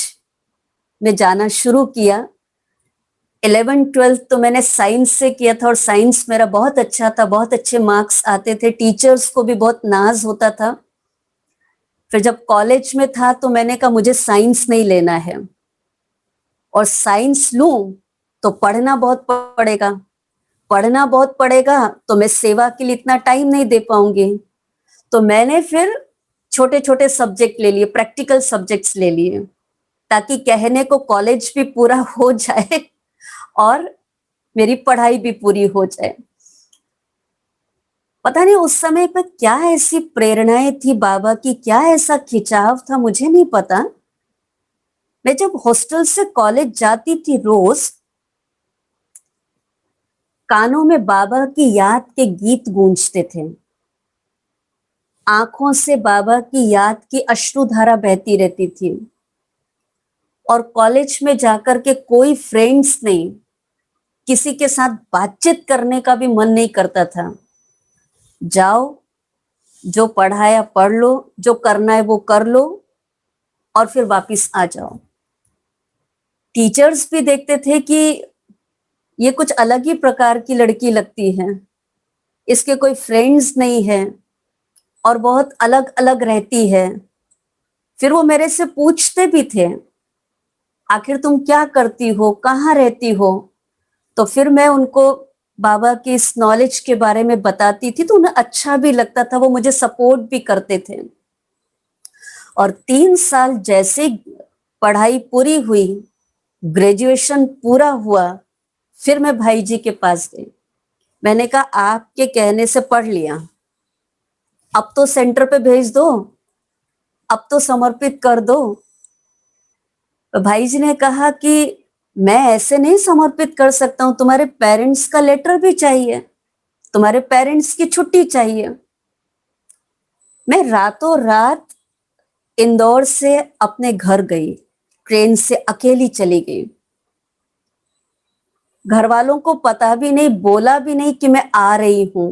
में जाना शुरू किया। 11th-12th तो मैंने साइंस से किया था और साइंस मेरा बहुत अच्छा था, बहुत अच्छे मार्क्स आते थे, टीचर्स को भी बहुत नाज होता था। फिर जब कॉलेज में था तो मैंने कहा मुझे साइंस नहीं लेना है, और साइंस लूं तो पढ़ना बहुत पड़ेगा, पढ़ना बहुत पड़ेगा तो मैं सेवा के लिए इतना टाइम नहीं दे पाऊंगी। तो मैंने फिर छोटे छोटे सब्जेक्ट ले लिए, प्रैक्टिकल सब्जेक्ट्स ले लिए, ताकि कहने को कॉलेज भी पूरा हो जाए और मेरी पढ़ाई भी पूरी हो जाए। पता नहीं उस समय पर क्या ऐसी प्रेरणाएं थी बाबा की, क्या ऐसा खिंचाव था, मुझे नहीं पता। मैं जब हॉस्टल से कॉलेज जाती थी, रोज कानों में बाबा की याद के गीत गूंजते थे, आंखों से बाबा की याद की अश्रुधारा बहती रहती थी। और कॉलेज में जाकर के कोई फ्रेंड्स नहीं, किसी के साथ बातचीत करने का भी मन नहीं करता था। जाओ, जो पढ़ाया पढ़ लो, जो करना है वो कर लो और फिर वापस आ जाओ। टीचर्स भी देखते थे कि ये कुछ अलग ही प्रकार की लड़की लगती है, इसके कोई फ्रेंड्स नहीं है और बहुत अलग अलग रहती है। फिर वो मेरे से पूछते भी थे, आखिर तुम क्या करती हो, कहाँ रहती हो? तो फिर मैं उनको बाबा की इस नॉलेज के बारे में बताती थी, तो उन्हें अच्छा भी लगता था, वो मुझे सपोर्ट भी करते थे। और 3 साल जैसे पढ़ाई पूरी हुई, ग्रेजुएशन पूरा हुआ, फिर मैं भाई जी के पास गई। मैंने कहा आपके कहने से पढ़ लिया, अब तो सेंटर पे भेज दो, अब तो समर्पित कर दो। तो भाई जी ने कहा कि मैं ऐसे नहीं समर्पित कर सकता हूं, तुम्हारे पेरेंट्स का लेटर भी चाहिए, तुम्हारे पेरेंट्स की छुट्टी चाहिए। मैं रातों रात इंदौर से अपने घर गई, ट्रेन से अकेली चली गई। घर वालों को पता भी नहीं, बोला भी नहीं कि मैं आ रही हूं।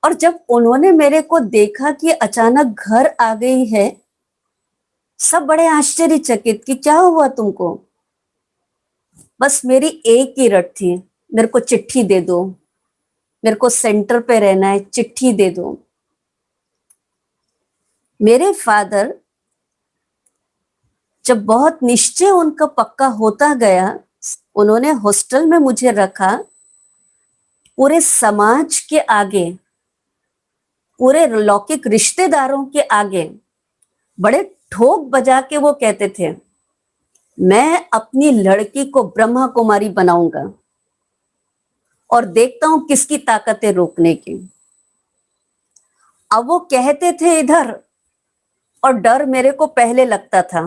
और जब उन्होंने मेरे को देखा कि अचानक घर आ गई है, सब बड़े आश्चर्यचकित कि क्या हुआ तुमको? बस मेरी एक ही रट थी, मेरे को चिट्ठी दे दो, मेरे को सेंटर पे रहना है, चिट्ठी दे दो। मेरे फादर जब बहुत निश्चय उनका पक्का होता गया, उन्होंने हॉस्टल में मुझे रखा। पूरे समाज के आगे, पूरे लौकिक रिश्तेदारों के आगे बड़े ठोक बजा के वो कहते थे, मैं अपनी लड़की को ब्रह्मा कुमारी बनाऊंगा और देखता हूं किसकी ताकत है रोकने की। अब वो कहते थे इधर, और डर मेरे को पहले लगता था।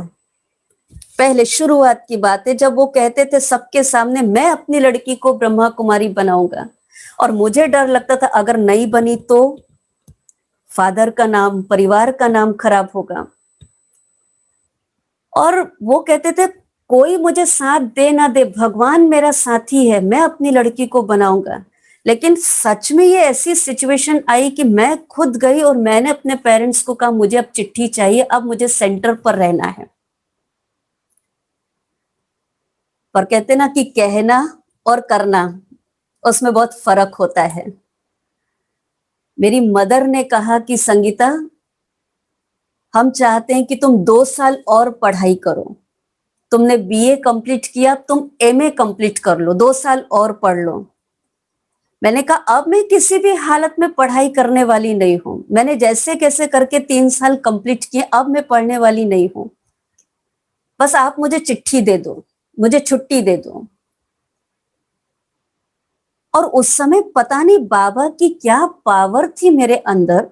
पहले शुरुआत की बात है, जब वो कहते थे सबके सामने मैं अपनी लड़की को ब्रह्मा कुमारी बनाऊंगा, और मुझे डर लगता था अगर नहीं बनी तो फादर का नाम, परिवार का नाम खराब होगा। और वो कहते थे कोई मुझे साथ दे ना दे, भगवान मेरा साथी है, मैं अपनी लड़की को बनाऊंगा। लेकिन सच में ये ऐसी सिचुएशन आई कि मैं खुद गई और मैंने अपने पेरेंट्स को कहा मुझे अब चिट्ठी चाहिए, अब मुझे सेंटर पर रहना है। पर कहते ना कि कहना और करना, उसमें बहुत फर्क होता है। मेरी मदर ने कहा कि संगीता, हम चाहते हैं कि तुम 2 साल और पढ़ाई करो, तुमने बीए कंप्लीट किया, तुम एमए कंप्लीट कर लो, 2 साल और पढ़ लो। मैंने कहा अब मैं किसी भी हालत में पढ़ाई करने वाली नहीं हूं, मैंने जैसे कैसे करके 3 साल कंप्लीट किए, अब मैं पढ़ने वाली नहीं हूं, बस आप मुझे चिट्ठी दे दो, मुझे छुट्टी दे दो। और उस समय पता नहीं बाबा की क्या पावर थी मेरे अंदर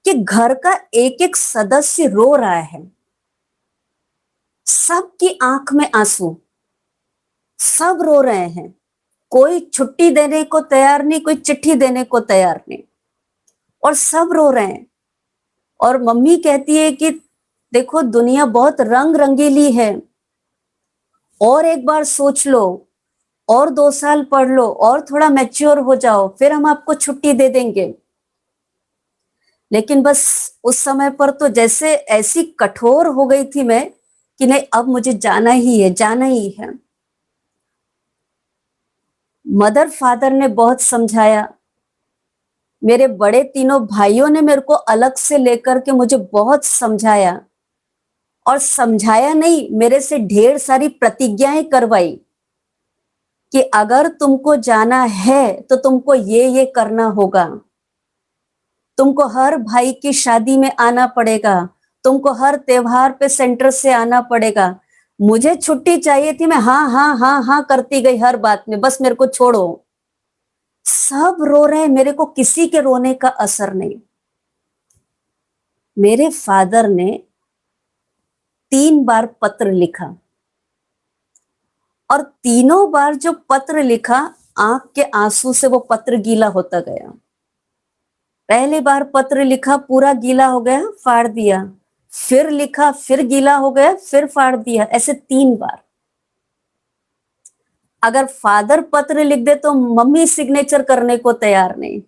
कि घर का एक एक सदस्य रो रहा है, सबकी आंख में आंसू, सब रो रहे हैं, कोई छुट्टी देने को तैयार नहीं, कोई चिट्ठी देने को तैयार नहीं, और सब रो रहे हैं। और मम्मी कहती है कि देखो दुनिया बहुत रंग रंगीली है, और एक बार सोच लो, और 2 साल पढ़ लो, और थोड़ा मैच्योर हो जाओ, फिर हम आपको छुट्टी दे देंगे। लेकिन बस उस समय पर तो जैसे ऐसी कठोर हो गई थी मैं कि नहीं, अब मुझे जाना ही है, जाना ही है। मदर फादर ने बहुत समझाया, मेरे बड़े तीनों भाइयों ने मेरे को अलग से लेकर के मुझे बहुत समझाया, और समझाया नहीं, मेरे से ढेर सारी प्रतिज्ञाएं करवाई कि अगर तुमको जाना है तो तुमको ये करना होगा, तुमको हर भाई की शादी में आना पड़ेगा, तुमको हर त्योहार पे सेंटर से आना पड़ेगा। मुझे छुट्टी चाहिए थी, मैं हाँ हाँ हाँ हाँ करती गई हर बात में, बस मेरे को छोड़ो। सब रो रहे हैं, मेरे को किसी के रोने का असर नहीं। मेरे फादर ने 3 बार पत्र लिखा और तीनों बार जो पत्र लिखा, आंख के आंसू से वो पत्र गीला होता गया। पहली बार पत्र लिखा, पूरा गीला हो गया, फाड़ दिया, फिर लिखा, फिर गीला हो गया, फिर फाड़ दिया, ऐसे 3 बार। अगर फादर पत्र लिख दे तो मम्मी सिग्नेचर करने को तैयार नहीं।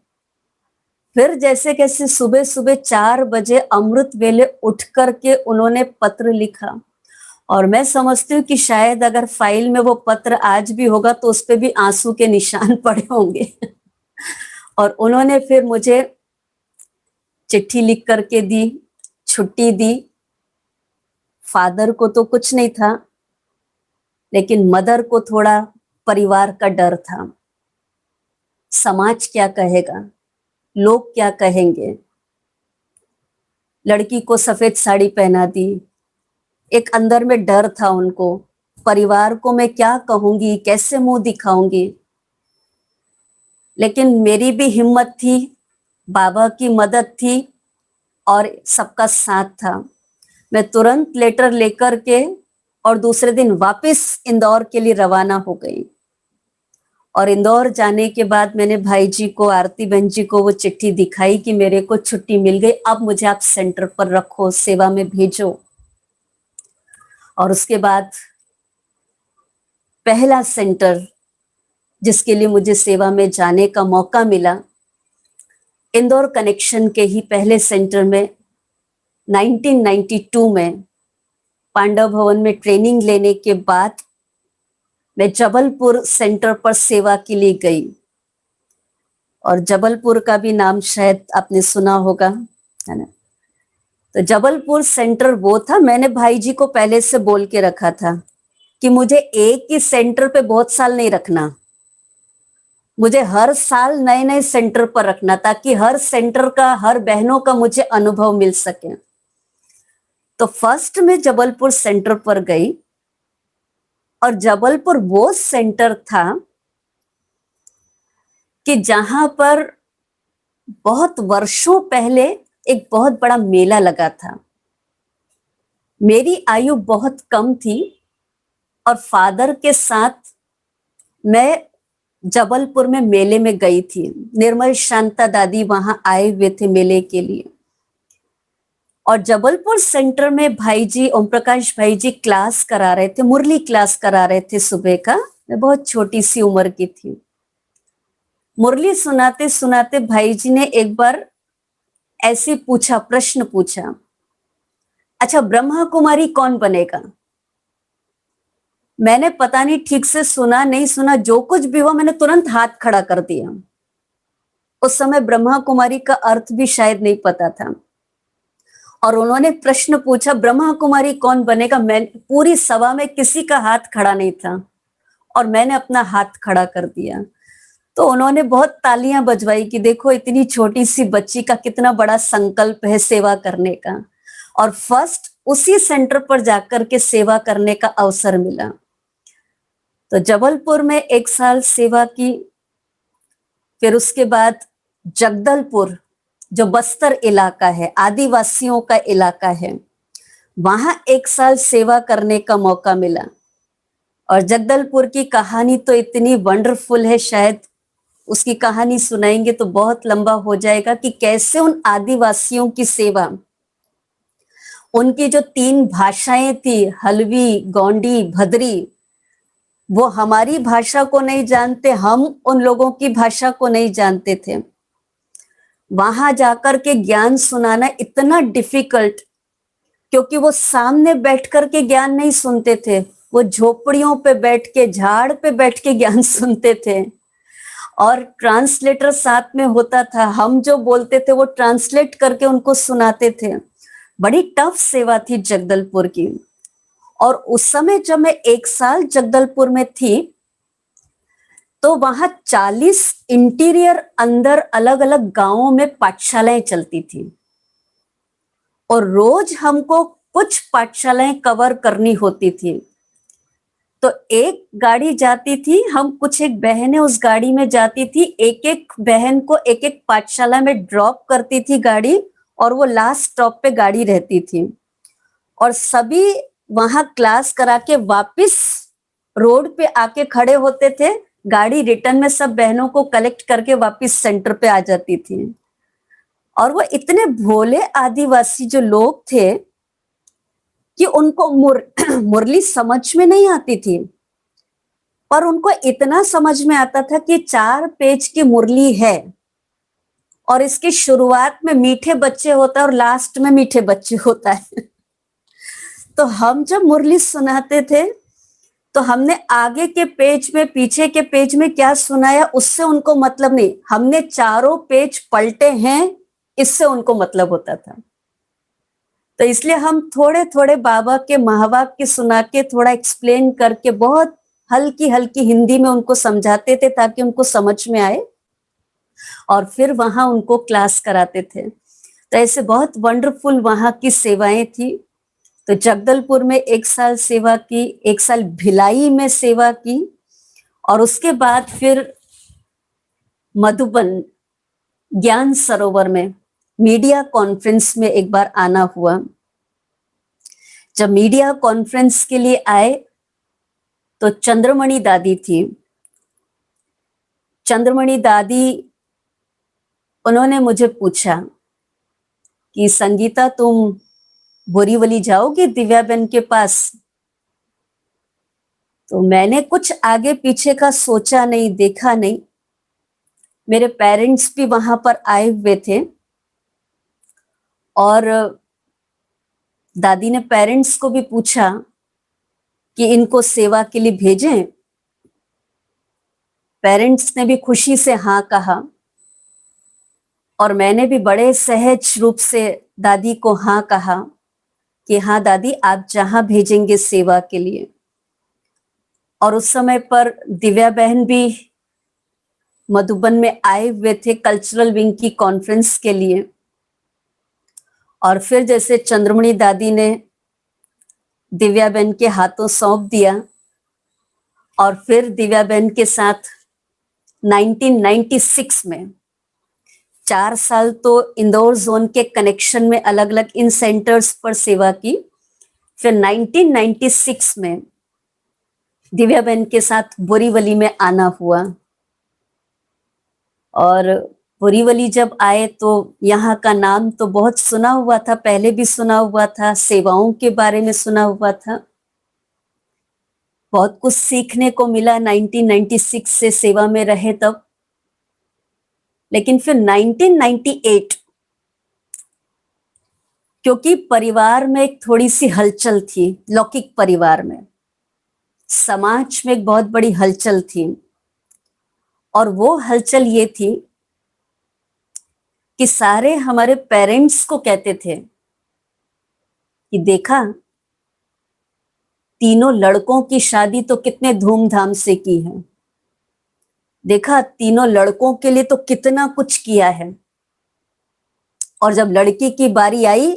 फिर जैसे कैसे सुबह सुबह 4 बजे अमृत वेले उठ करके उन्होंने पत्र लिखा, और मैं समझती हूँ कि शायद अगर फाइल में वो पत्र आज भी होगा तो उस पे भी आंसू के निशान पड़े होंगे। और उन्होंने फिर मुझे चिट्ठी लिख करके दी, छुट्टी दी। फादर को तो कुछ नहीं था, लेकिन मदर को थोड़ा परिवार का डर था। समाज क्या कहेगा, लोग क्या कहेंगे। लड़की को सफेद साड़ी पहना दी, एक अंदर में डर था उनको, परिवार को मैं क्या कहूंगी, कैसे मुंह दिखाऊंगी। लेकिन मेरी भी हिम्मत थी, बाबा की मदद थी और सबका साथ था। मैं तुरंत लेटर लेकर के और दूसरे दिन वापस इंदौर के लिए रवाना हो गई। और इंदौर जाने के बाद मैंने भाई जी को, आरती बहन जी को वो चिट्ठी दिखाई कि मेरे को छुट्टी मिल गई, अब मुझे आप सेंटर पर रखो, सेवा में भेजो। और उसके बाद पहला सेंटर जिसके लिए मुझे सेवा में जाने का मौका मिला, इंदौर कनेक्शन के ही पहले सेंटर में 1992 में पांडव भवन में ट्रेनिंग लेने के बाद मैं जबलपुर सेंटर पर सेवा के लिए गई। और जबलपुर का भी नाम शायद आपने सुना होगा, है ना। तो जबलपुर सेंटर वो था, मैंने भाई जी को पहले से बोल के रखा था कि मुझे एक ही सेंटर पे बहुत साल नहीं रखना, मुझे हर साल नए नए सेंटर पर रखना, ताकि हर सेंटर का, हर बहनों का मुझे अनुभव मिल सके। तो फर्स्ट में जबलपुर सेंटर पर गई, और जबलपुर वो सेंटर था कि जहां पर बहुत वर्षों पहले एक बहुत बड़ा मेला लगा था। मेरी आयु बहुत कम थी और फादर के साथ मैं जबलपुर में मेले में गई थी। निर्मल शांता दादी वहां आए हुए थे मेले के लिए। और जबलपुर सेंटर में भाई जी, ओम प्रकाश भाई जी क्लास करा रहे थे, मुरली क्लास करा रहे थे सुबह का। मैं बहुत छोटी सी उम्र की थी। मुरली सुनाते सुनाते भाई जी ने एक बार ऐसे पूछा, प्रश्न पूछा, अच्छा ब्रह्मा कुमारी कौन बनेगा। मैंने पता नहीं ठीक से सुना नहीं सुना, जो कुछ भी हुआ मैंने तुरंत हाथ खड़ा कर दिया। उस समय ब्रह्मा कुमारी का अर्थ भी शायद नहीं पता था। और उन्होंने प्रश्न पूछा, ब्रह्मा कुमारी कौन बनेगा। मैं पूरी सभा में किसी का हाथ खड़ा नहीं था और मैंने अपना हाथ खड़ा कर दिया। तो उन्होंने बहुत तालियां बजवाई कि देखो इतनी छोटी सी बच्ची का कितना बड़ा संकल्प है सेवा करने का। और फर्स्ट उसी सेंटर पर जाकर के सेवा करने का अवसर मिला। तो जबलपुर में 1 साल सेवा की। फिर उसके बाद जगदलपुर, जो बस्तर इलाका है, आदिवासियों का इलाका है, वहां 1 साल सेवा करने का मौका मिला। और जगदलपुर की कहानी तो इतनी वंडरफुल है, शायद उसकी कहानी सुनाएंगे तो बहुत लंबा हो जाएगा कि कैसे उन आदिवासियों की सेवा, उनकी जो 3 भाषाएं थी, हल्बी, गोंडी, भद्री, वो हमारी भाषा को नहीं जानते, हम उन लोगों की भाषा को नहीं जानते थे। वहां जाकर के ज्ञान सुनाना इतना डिफिकल्ट, क्योंकि वो सामने बैठ करके ज्ञान नहीं सुनते थे, वो झोपड़ियों पे बैठ के, झाड़ पे बैठ के ज्ञान सुनते थे। और ट्रांसलेटर साथ में होता था, हम जो बोलते थे वो ट्रांसलेट करके उनको सुनाते थे। बड़ी टफ सेवा थी जगदलपुर की। और उस समय जब मैं 1 साल जगदलपुर में थी, तो वहां 40 इंटीरियर अंदर अलग अलग गांवों में पाठशालाएं चलती थी। और रोज हमको कुछ पाठशालाएं कवर करनी होती थी। तो एक गाड़ी जाती थी, हम कुछ एक बहनें उस गाड़ी में जाती थी, एक एक बहन को एक एक पाठशाला में ड्रॉप करती थी गाड़ी, और वो लास्ट स्टॉप पे गाड़ी रहती थी, और सभी वहां क्लास करा के वापस रोड पे आके खड़े होते थे। गाड़ी रिटर्न में सब बहनों को कलेक्ट करके वापस सेंटर पे आ जाती थी। और वो इतने भोले आदिवासी जो लोग थे कि उनको मुरली समझ में नहीं आती थी, पर उनको इतना समझ में आता था कि 4 पेज की मुरली है, और इसकी शुरुआत में मीठे बच्चे होता है और लास्ट में मीठे बच्चे होता है। तो हम जब मुरली सुनाते थे तो हमने आगे के पेज में पीछे के पेज में क्या सुनाया उससे उनको मतलब नहीं, हमने चारों पेज पलटे हैं इससे उनको मतलब होता था। तो इसलिए हम थोड़े थोड़े बाबा के महावाक्य सुना के थोड़ा एक्सप्लेन करके बहुत हल्की हल्की हिंदी में उनको समझाते थे ताकि उनको समझ में आए, और फिर वहां उनको क्लास कराते थे। तो ऐसे बहुत वंडरफुल वहां की सेवाएं थी। तो जगदलपुर में 1 साल सेवा की, 1 साल भिलाई में सेवा की, और उसके बाद फिर मधुबन ज्ञान सरोवर में मीडिया कॉन्फ्रेंस में एक बार आना हुआ। जब मीडिया कॉन्फ्रेंस के लिए आए तो चंद्रमणि दादी थी। चंद्रमणि दादी, उन्होंने मुझे पूछा कि संगीता तुम बोरीवली जाओगी दिव्या बहन के पास? तो मैंने कुछ आगे पीछे का सोचा नहीं, देखा नहीं। मेरे पेरेंट्स भी वहां पर आए हुए थे, और दादी ने पेरेंट्स को भी पूछा कि इनको सेवा के लिए भेजें। पेरेंट्स ने भी खुशी से हाँ कहा, और मैंने भी बड़े सहज रूप से दादी को हाँ कहा कि हाँ दादी आप जहां भेजेंगे सेवा के लिए। और उस समय पर दिव्या बहन भी मधुबन में आए हुए थे कल्चरल विंग की कॉन्फ्रेंस के लिए। और फिर जैसे चंद्रमणि दादी ने दिव्या बहन के हाथों सौंप दिया, और फिर दिव्या बहन के साथ 1996 में 4 साल तो इंदौर जोन के कनेक्शन में अलग अलग इन सेंटर्स पर सेवा की। फिर 1996 में दिव्या बहन के साथ बोरीवली में आना हुआ, और बोरीवली जब आए तो यहाँ का नाम तो बहुत सुना हुआ था, पहले भी सुना हुआ था, सेवाओं के बारे में सुना हुआ था, बहुत कुछ सीखने को मिला 1996 से सेवा में रहे तब। लेकिन फिर 1998 क्योंकि परिवार में एक थोड़ी सी हलचल थी, लौकिक परिवार में, समाज में एक बहुत बड़ी हलचल थी, और वो हलचल ये थी कि सारे हमारे पेरेंट्स को कहते थे कि देखा तीनों लड़कों की शादी तो कितने धूमधाम से की है, देखा तीनों लड़कों के लिए तो कितना कुछ किया है, और जब लड़की की बारी आई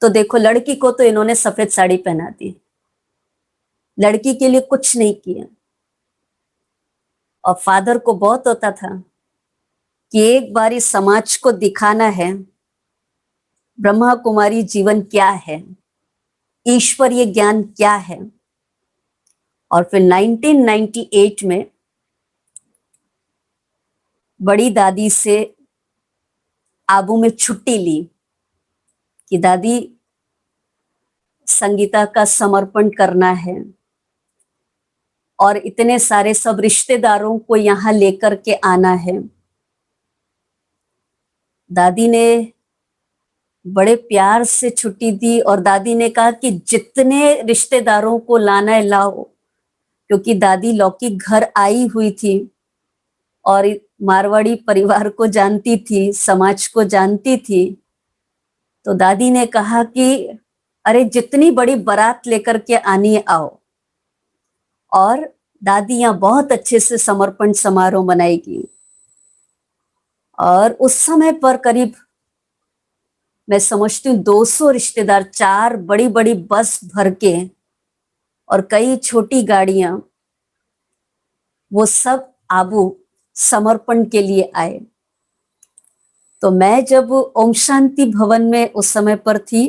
तो देखो लड़की को तो इन्होंने सफेद साड़ी पहना दी, लड़की के लिए कुछ नहीं किया। और फादर को बहुत होता था कि एक बार इस समाज को दिखाना है ब्रह्मा कुमारी जीवन क्या है, ईश्वरीय ज्ञान क्या है। और फिर 1998 में बड़ी दादी से आबू में छुट्टी ली कि दादी संगीता का समर्पण करना है, और इतने सारे सब रिश्तेदारों को यहाँ लेकर के आना है। दादी ने बड़े प्यार से छुट्टी दी, और दादी ने कहा कि जितने रिश्तेदारों को लाना है लाओ, क्योंकि दादी लौकिक घर आई हुई थी और मारवाड़ी परिवार को जानती थी, समाज को जानती थी। तो दादी ने कहा कि अरे जितनी बड़ी बारात लेकर के आनी है आओ, और दादी यहाँ बहुत अच्छे से समर्पण समारोह मनाएगी। और उस समय पर करीब मैं समझती हूँ 200 रिश्तेदार 4 बड़ी बड़ी बस भर के, और कई छोटी गाड़ियां, वो सब आबू समर्पण के लिए आए। तो मैं जब ओम शांति भवन में उस समय पर थी,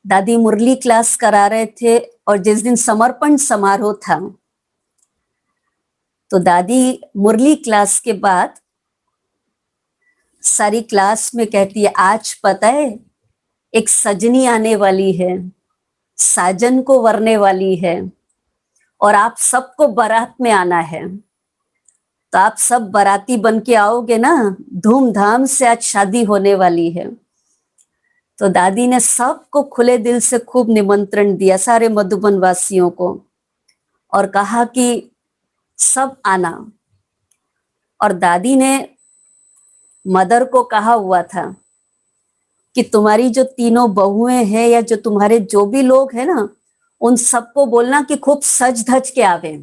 दादी मुरली क्लास करा रहे थे, और जिस दिन समर्पण समारोह था तो दादी मुरली क्लास के बाद सारी क्लास में कहती है, आज पता है एक सजनी आने वाली है, साजन को वरने वाली है, और आप सबको बारात में आना है, तो आप सब बाराती बन के आओगे ना, धूमधाम से आज शादी होने वाली है। तो दादी ने सबको खुले दिल से खूब निमंत्रण दिया, सारे मधुबन वासियों को, और कहा कि सब आना। और दादी ने मदर को कहा हुआ था कि तुम्हारी जो तीनों बहुएं हैं, या जो तुम्हारे जो भी लोग हैं ना, उन सबको बोलना कि खूब सज धज के आवे।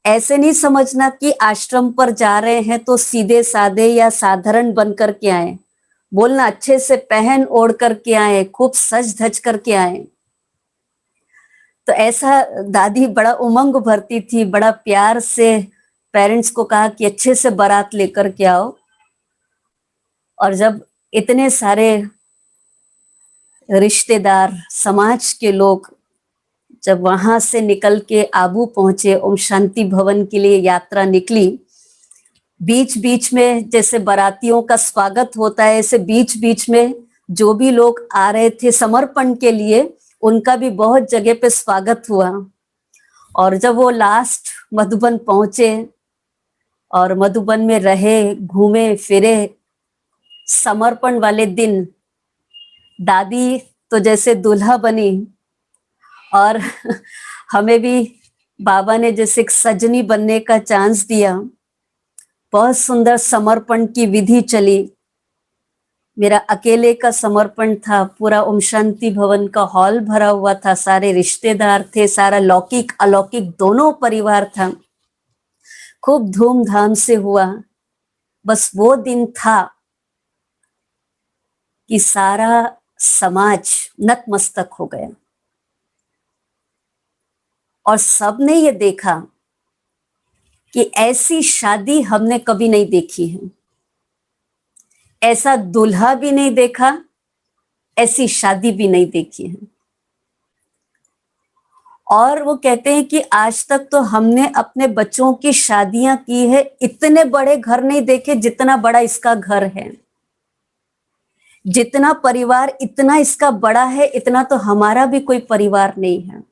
ऐसे नहीं समझना कि आश्रम पर जा रहे हैं तो सीधे साधे या साधारण बन करके आए, बोलना अच्छे से पहन ओढ़ करके आए, खूब सज धज करके आए। तो ऐसा दादी बड़ा उमंग भरती थी, बड़ा प्यार से पेरेंट्स को कहा कि अच्छे से बारात लेकर के आओ। और जब इतने सारे रिश्तेदार, समाज के लोग जब वहां से निकल के आबू पहुंचे, ओम शांति भवन के लिए यात्रा निकली, बीच बीच में जैसे बारातियों का स्वागत होता है, ऐसे बीच बीच में जो भी लोग आ रहे थे समर्पण के लिए, उनका भी बहुत जगह पे स्वागत हुआ। और जब वो लास्ट मधुबन पहुंचे और मधुबन में रहे, घूमे फिरे, समर्पण वाले दिन दादी तो जैसे दुल्हा बनी, और हमें भी बाबा ने जैसे एक सजनी बनने का चांस दिया। बहुत सुंदर समर्पण की विधि चली। मेरा अकेले का समर्पण था, पूरा ओम शांति भवन का हॉल भरा हुआ था, सारे रिश्तेदार थे, सारा लौकिक अलौकिक दोनों परिवार था, खूब धूमधाम से हुआ। बस वो दिन था कि सारा समाज नतमस्तक हो गया, और सबने ये देखा कि ऐसी शादी हमने कभी नहीं देखी है, ऐसा दूल्हा भी नहीं देखा, ऐसी शादी भी नहीं देखी है। और वो कहते हैं कि आज तक तो हमने अपने बच्चों की शादियां की है, इतने बड़े घर नहीं देखे जितना बड़ा इसका घर है, जितना परिवार इतना इसका बड़ा है, इतना तो हमारा भी कोई परिवार नहीं है।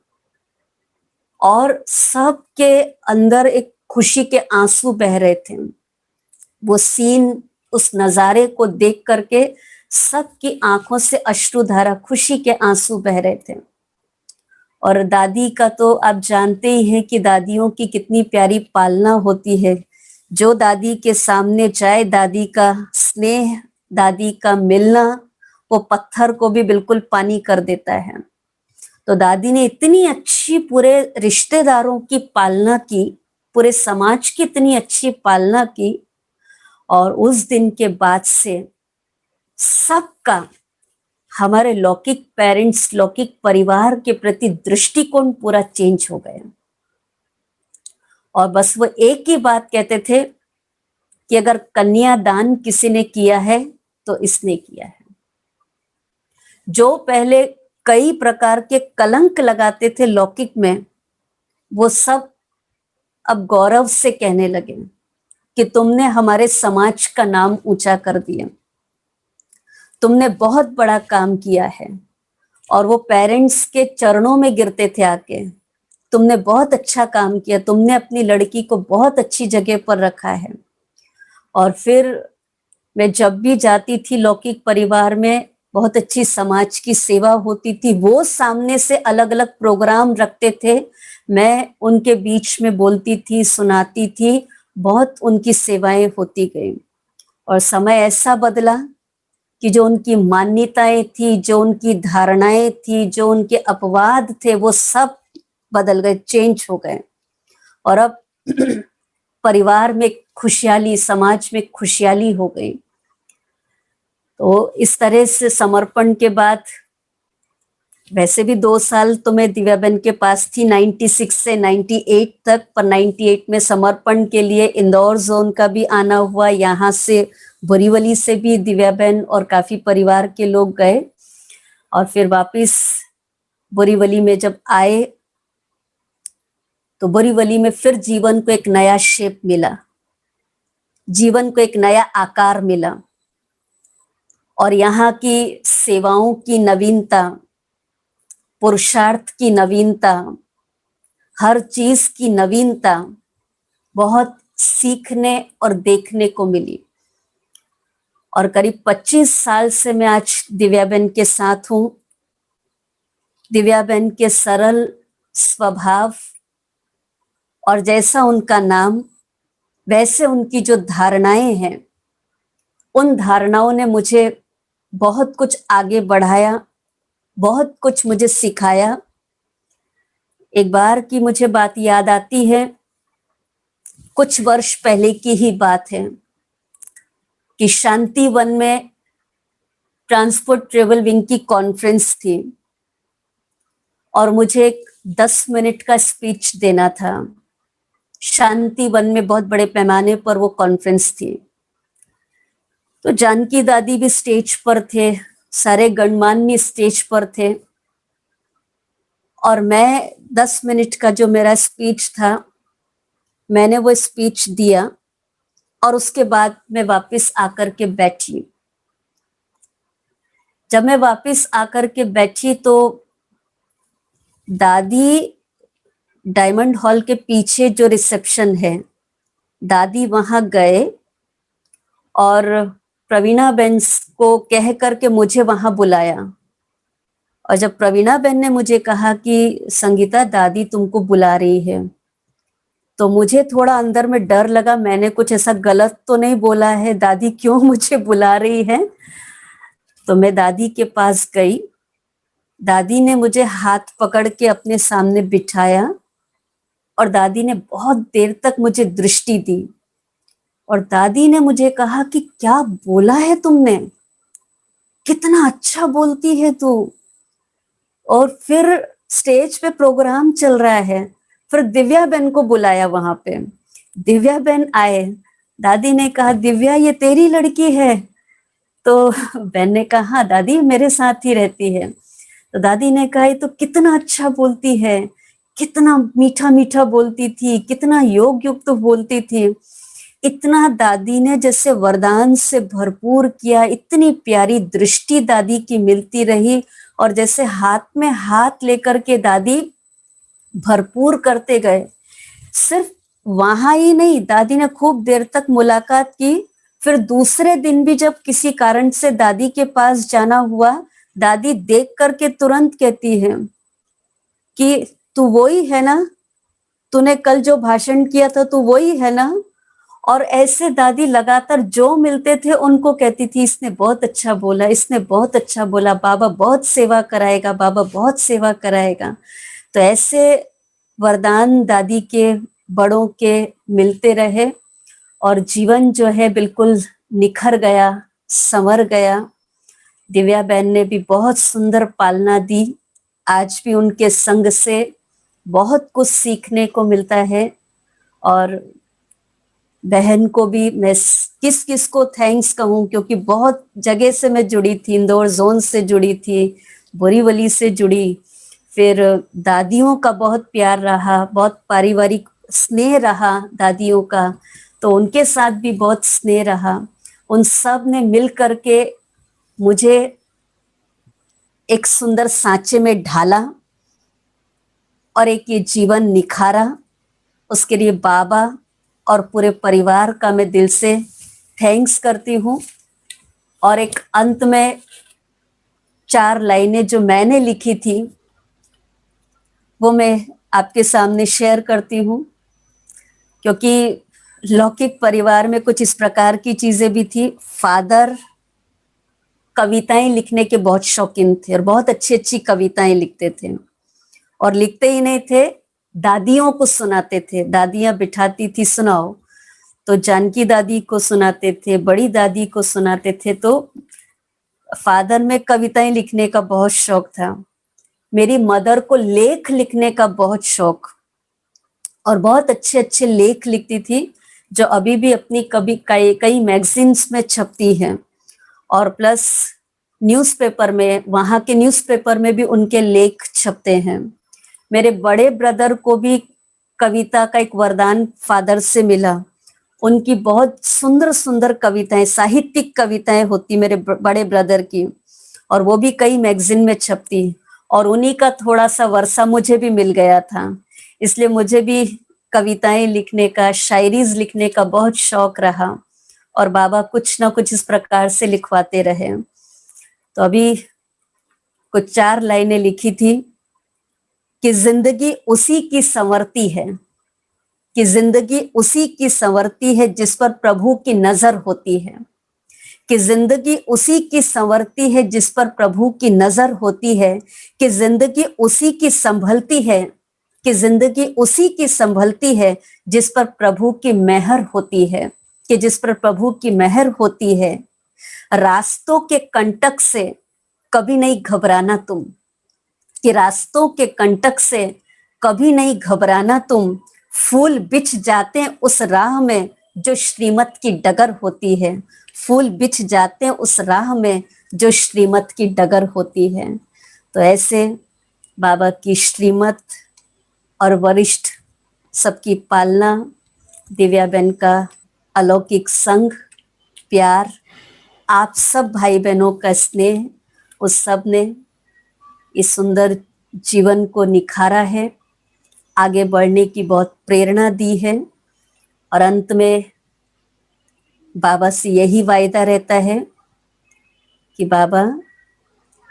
और सबके अंदर एक खुशी के आंसू बह रहे थे। वो सीन, उस नजारे को देख करके सबकी आंखों से अश्रुधारा, खुशी के आंसू बह रहे थे। और दादी का तो आप जानते ही हैं कि दादियों की कितनी प्यारी पालना होती है। जो दादी के सामने जाए, दादी का स्नेह, दादी का मिलना, वो पत्थर को भी बिल्कुल पानी कर देता है। तो दादी ने इतनी अच्छी पूरे रिश्तेदारों की पालना की, पूरे समाज की इतनी अच्छी पालना की, और उस दिन के बाद से सबका, हमारे लौकिक पेरेंट्स, लौकिक परिवार के प्रति दृष्टिकोण पूरा चेंज हो गया। और बस वो एक ही बात कहते थे कि अगर कन्यादान किसी ने किया है तो इसने किया है। जो पहले कई प्रकार के कलंक लगाते थे लौकिक में, वो सब अब गौरव से कहने लगे कि तुमने हमारे समाज का नाम ऊंचा कर दिया, तुमने बहुत बड़ा काम किया है। और वो पेरेंट्स के चरणों में गिरते थे आके, तुमने बहुत अच्छा काम किया, तुमने अपनी लड़की को बहुत अच्छी जगह पर रखा है। और फिर मैं जब भी जाती थी लौकिक परिवार में, बहुत अच्छी समाज की सेवा होती थी, वो सामने से अलग अलग प्रोग्राम रखते थे, मैं उनके बीच में बोलती थी, सुनाती थी, बहुत उनकी सेवाएं होती गई। और समय ऐसा बदला कि जो उनकी मान्यताएं थी, जो उनकी धारणाएं थी, जो उनके अपवाद थे, वो सब बदल गए, चेंज हो गए। और अब परिवार में खुशहाली, समाज में खुशहाली हो गई। तो इस तरह से समर्पण के बाद वैसे भी 2 साल तो मैं दिव्याबेन के पास थी 96 से 98 तक, पर 98 में समर्पण के लिए इंदौर जोन का भी आना हुआ, यहाँ से बोरीवली से भी दिव्याबेन और काफी परिवार के लोग गए, और फिर वापस बोरीवली में जब आए तो बोरीवली में फिर जीवन को एक नया शेप मिला, जीवन को एक नया आकार मिला, और यहाँ की सेवाओं की नवीनता, पुरुषार्थ की नवीनता, हर चीज की नवीनता बहुत सीखने और देखने को मिली। और करीब 25 साल से मैं आज दिव्याबेन के साथ हूं। दिव्याबेन के सरल स्वभाव और जैसा उनका नाम वैसे उनकी जो धारणाएं हैं, उन धारणाओं ने मुझे बहुत कुछ आगे बढ़ाया, बहुत कुछ मुझे सिखाया। एक बार की मुझे बात याद आती है, कुछ वर्ष पहले की ही बात है कि शांति वन में ट्रांसपोर्ट ट्रेवल विंग की कॉन्फ्रेंस थी और मुझे एक 10 मिनट का स्पीच देना था। शांति वन में बहुत बड़े पैमाने पर वो कॉन्फ्रेंस थी। तो जानकी दादी भी स्टेज पर थे, सारे गणमान्य स्टेज पर थे, और मैं 10 मिनट का जो मेरा स्पीच था, मैंने वो स्पीच दिया और उसके बाद मैं वापस आकर के बैठी। जब मैं वापस आकर के बैठी तो दादी डायमंड हॉल के पीछे जो रिसेप्शन है, दादी वहां गए और प्रवीणा बेन को कह करके मुझे वहां बुलाया। और जब प्रवीणा बेन ने मुझे कहा कि संगीता दादी तुमको बुला रही है, तो मुझे थोड़ा अंदर में डर लगा, मैंने कुछ ऐसा गलत तो नहीं बोला है, दादी क्यों मुझे बुला रही है। तो मैं दादी के पास गई, दादी ने मुझे हाथ पकड़ के अपने सामने बिठाया और दादी ने बहुत देर तक मुझे दृष्टि दी, और दादी ने मुझे कहा कि क्या बोला है तुमने, कितना अच्छा बोलती है तू। और फिर स्टेज पे प्रोग्राम चल रहा है, फिर दिव्या बेन को बुलाया वहां पे। दिव्या बेन आए, दादी ने कहा दिव्या ये तेरी लड़की है। तो बेन ने कहा हाँ दादी मेरे साथ ही रहती है। तो दादी ने कहा ये तो कितना अच्छा बोलती है, कितना मीठा मीठा बोलती थी, कितना योग युक्त बोलती थी। इतना दादी ने जैसे वरदान से भरपूर किया, इतनी प्यारी दृष्टि दादी की मिलती रही, और जैसे हाथ में हाथ लेकर के दादी भरपूर करते गए। सिर्फ वहां ही नहीं, दादी ने खूब देर तक मुलाकात की। फिर दूसरे दिन भी जब किसी कारण से दादी के पास जाना हुआ, दादी देख करके तुरंत कहती है कि तू वही है ना, तूने कल जो भाषण किया था तू वही है ना। और ऐसे दादी लगातार जो मिलते थे उनको कहती थी इसने बहुत अच्छा बोला, इसने बहुत अच्छा बोला, बाबा बहुत सेवा कराएगा, बाबा बहुत सेवा कराएगा। तो ऐसे वरदान दादी के बड़ों के मिलते रहे और जीवन जो है बिल्कुल निखर गया, संवर गया। दिव्या बहन ने भी बहुत सुंदर पालना दी। आज भी उनके संग से बहुत कुछ सीखने को मिलता है, और बहन को भी मैं किस किस को थैंक्स कहूँ, क्योंकि बहुत जगह से मैं जुड़ी थी, इंदौर जोन से जुड़ी थी, बोरीवली से जुड़ी, फिर दादियों का बहुत प्यार रहा, बहुत पारिवारिक स्नेह रहा दादियों का, तो उनके साथ भी बहुत स्नेह रहा। उन सब ने मिल करके मुझे एक सुंदर सांचे में ढाला और एक ये जीवन निखारा। उसके लिए बाबा और पूरे परिवार का मैं दिल से थैंक्स करती हूँ। और एक अंत में 4 लाइनें जो मैंने लिखी थी वो मैं आपके सामने शेयर करती हूँ, क्योंकि लौकिक परिवार में कुछ इस प्रकार की चीजें भी थी। फादर कविताएं लिखने के बहुत शौकीन थे और बहुत अच्छी अच्छी कविताएं लिखते थे, और लिखते ही नहीं थे, दादियों को सुनाते थे। दादियां बिठाती थी सुनाओ, तो जानकी दादी को सुनाते थे, बड़ी दादी को सुनाते थे। तो फादर में कविताएं लिखने का बहुत शौक था। मेरी मदर को लेख लिखने का बहुत शौक, और बहुत अच्छे अच्छे लेख लिखती थी जो अभी भी अपनी कभी कई कई मैगजीन्स में छपती हैं, और प्लस न्यूज़पेपर में, वहाँ के न्यूज़पेपर में भी उनके लेख छपते हैं। मेरे बड़े ब्रदर को भी कविता का एक वरदान फादर से मिला। उनकी बहुत सुंदर सुंदर कविताएं, साहित्यिक कविताएं होती मेरे बड़े ब्रदर की, और वो भी कई मैगजीन में छपती, और उन्हीं का थोड़ा सा वर्षा मुझे भी मिल गया था। इसलिए मुझे भी कविताएं लिखने का, शायरीज लिखने का बहुत शौक रहा, और बाबा कुछ ना कुछ इस प्रकार से लिखवाते रहे। तो अभी कुछ 4 लाइनें लिखी थी कि जिंदगी उसी की संवरती है, कि जिंदगी उसी की संवरती है जिस पर प्रभु की नजर होती है, कि जिंदगी उसी की संवरती है जिस पर प्रभु की नजर होती है, कि जिंदगी उसी की संभलती है, कि जिंदगी उसी की संभलती है जिस पर प्रभु की मेहर होती है, कि जिस पर प्रभु की मेहर होती है। रास्तों के कंटक से कभी नहीं घबराना तुम, कि रास्तों के कंटक से कभी नहीं घबराना तुम, फूल बिछ जाते हैं उस राह में जो श्रीमत की डगर होती है, फूल बिछ जाते हैं उस राह में जो श्रीमत की डगर होती है। तो ऐसे बाबा की श्रीमत और वरिष्ठ सबकी पालना, दिव्या बहन का अलौकिक संग, प्यार, आप सब भाई बहनों का स्नेह, उस सब ने इस सुंदर जीवन को निखारा है, आगे बढ़ने की बहुत प्रेरणा दी है। और अंत में बाबा से यही वायदा रहता है कि बाबा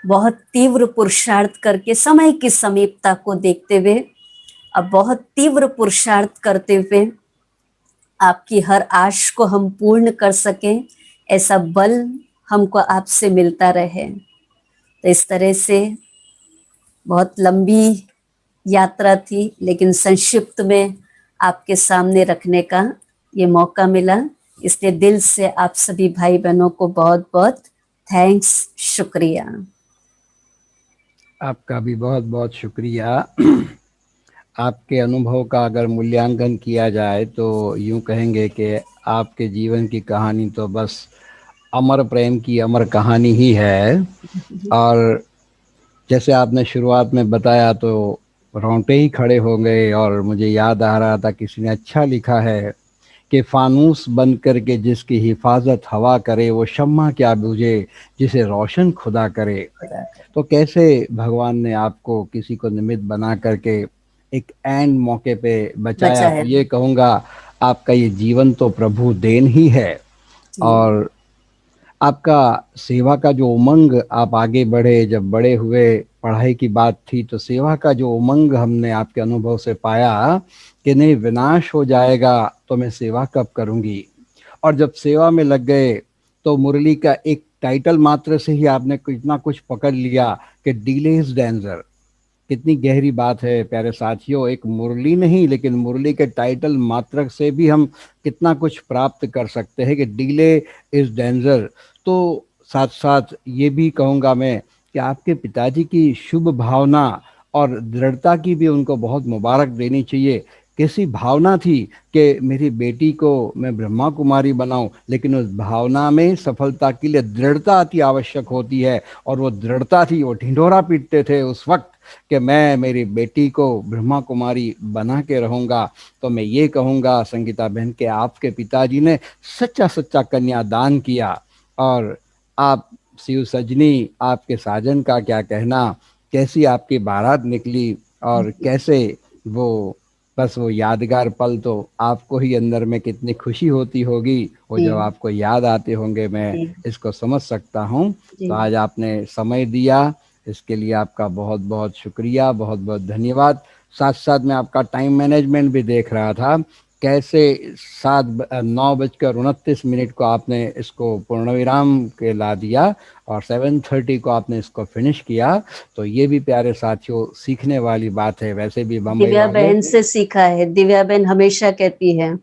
बहुत तीव्र पुरुषार्थ करके, समय की समीपता को देखते हुए, अब बहुत तीव्र पुरुषार्थ करते हुए आपकी हर आश को हम पूर्ण कर सकें, ऐसा बल हमको आपसे मिलता रहे। तो इस तरह से बहुत लंबी यात्रा थी, लेकिन संक्षिप्त में आपके सामने रखने का ये मौका मिला, इसलिए दिल से आप सभी भाई बहनों को बहुत बहुत थैंक्स, शुक्रिया। आपका भी बहुत बहुत शुक्रिया। आपके अनुभव का अगर मूल्यांकन किया जाए तो यूं कहेंगे कि आपके जीवन की कहानी तो बस अमर प्रेम की अमर कहानी ही है। और जैसे आपने शुरुआत में बताया तो रोंगटे ही खड़े हो गए, और मुझे याद आ रहा था किसी ने अच्छा लिखा है कि फानूस बन कर के जिसकी हिफाजत हवा करे, वो शम्मा क्या बुझे जिसे रोशन खुदा करे। तो कैसे भगवान ने आपको किसी को निमित्त बना करके एक एंड मौके पे बचा बचाया, है। तो ये कहूँगा आपका ये जीवन तो प्रभु देन ही है। और आपका सेवा का जो उमंग, आप आगे बढ़े, जब बड़े हुए, पढ़ाई की बात थी तो सेवा का जो उमंग हमने आपके अनुभव से पाया कि नहीं विनाश हो जाएगा तो मैं सेवा कब करूँगी। और जब सेवा में लग गए तो मुरली का एक टाइटल मात्र से ही आपने इतना कुछ पकड़ लिया कि डिले इज डेंजर। कितनी गहरी बात है प्यारे साथियों, एक मुरली नहीं लेकिन मुरली के टाइटल मात्र से भी हम कितना कुछ प्राप्त कर सकते हैं कि डिले इज डेंजर। तो साथ साथ ये भी कहूँगा मैं कि आपके पिताजी की शुभ भावना और दृढ़ता की भी उनको बहुत मुबारक देनी चाहिए। कैसी भावना थी कि मेरी बेटी को मैं ब्रह्मा कुमारी बनाऊं, लेकिन उस भावना में सफलता के लिए दृढ़ता अति आवश्यक होती है, और वो दृढ़ता थी, वो ढिंढोरा पीटते थे उस वक्त कि मैं मेरी बेटी को ब्रह्मा कुमारी बना के रहूँगा। तो मैं ये कहूँगा संगीता बहन के आपके पिताजी ने सच्चा सच्चा कन्यादान किया। और आप शिव सजनी, आपके साजन का क्या कहना, कैसी आपकी बारात निकली, और कैसे वो बस वो यादगार पल तो आपको ही अंदर में कितनी खुशी होती होगी, वो जब आपको याद आते होंगे, मैं इसको समझ सकता हूँ। तो आज आपने समय दिया, इसके लिए आपका बहुत बहुत शुक्रिया, बहुत बहुत धन्यवाद। साथ साथ मैं आपका टाइम मैनेजमेंट भी देख रहा था, कैसे 9:29 को आपने इसको पूर्ण विराम के ला दिया और 7:30 को आपने इसको फिनिश किया। तो ये भी प्यारे साथियों सीखने वाली बात है। वैसे भी बम्बई दिव्या वाले, बहन से सीखा है। दिव्या बहन हमेशा कहती है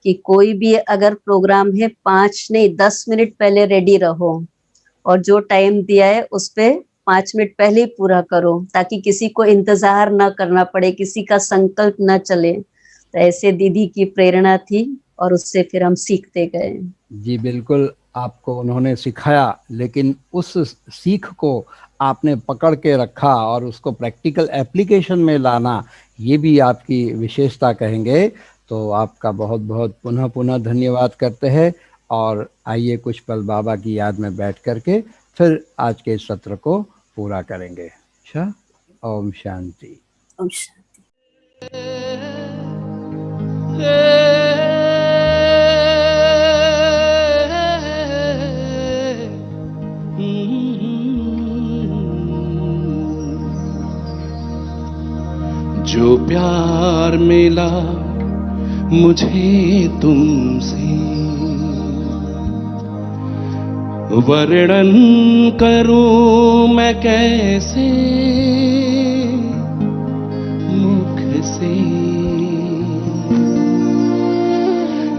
कि कोई भी अगर प्रोग्राम है 5 नहीं 10 मिनट पहले रेडी रहो, और जो टाइम दिया है उस पे 5 मिनट पहले ही पूरा करो, ताकि किसी को इंतजार ना करना पड़े, किसी का संकल्प ना चले। तो ऐसे दीदी की प्रेरणा थी और उससे फिर हम सीखते गए। जी बिल्कुल, आपको उन्होंने सिखाया, लेकिन उस सीख को आपने पकड़ के रखा और उसको प्रैक्टिकल एप्लीकेशन में लाना, ये भी आपकी विशेषता कहेंगे। तो आपका बहुत बहुत पुनः पुनः धन्यवाद करते हैं। और आइए कुछ पल बाबा की याद में बैठ करके फिर आज के इस सत्र को पूरा करेंगे। अच्छा, ओम शांति। ओम शांति। जो प्यार मिला मुझे तुमसे, वर्णन करूं मैं कैसे मुख से।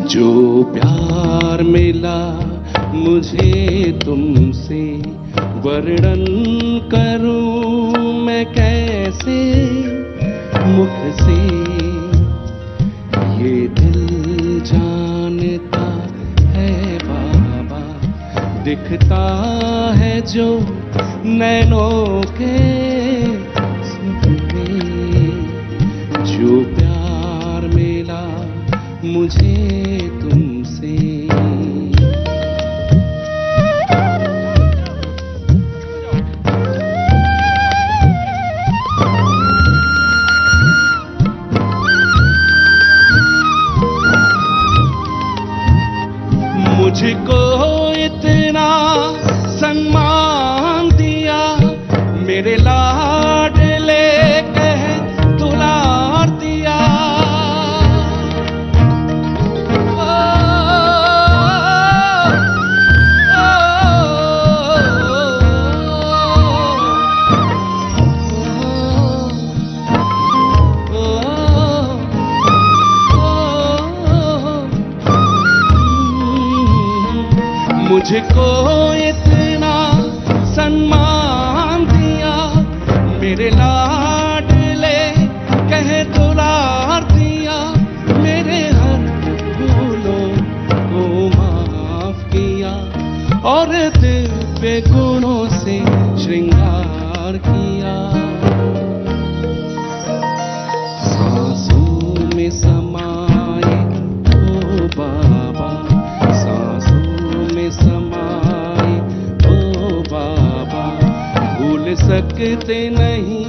जो प्यार मिला मुझे तुमसे, वर्णन करूं मैं कैसे मुख से। ये दिल जानता है बाबा, दिखता है जो नैनों के सपने। जो प्यार मिला मुझे तुमसे। मुझको इतना सम्मान दिया, मेरे लाडले कह दुलार दिया। मुझको इतना सम्मान दिया, मेरे लाडले कह दुलार दिया। मेरे हर भूलों को माफ किया और दिव्य गुणों से श्रृंगार किया। सांसों में समाए ओ बाबा, सांसों में समाए ओ बाबा, भूल सकते नहीं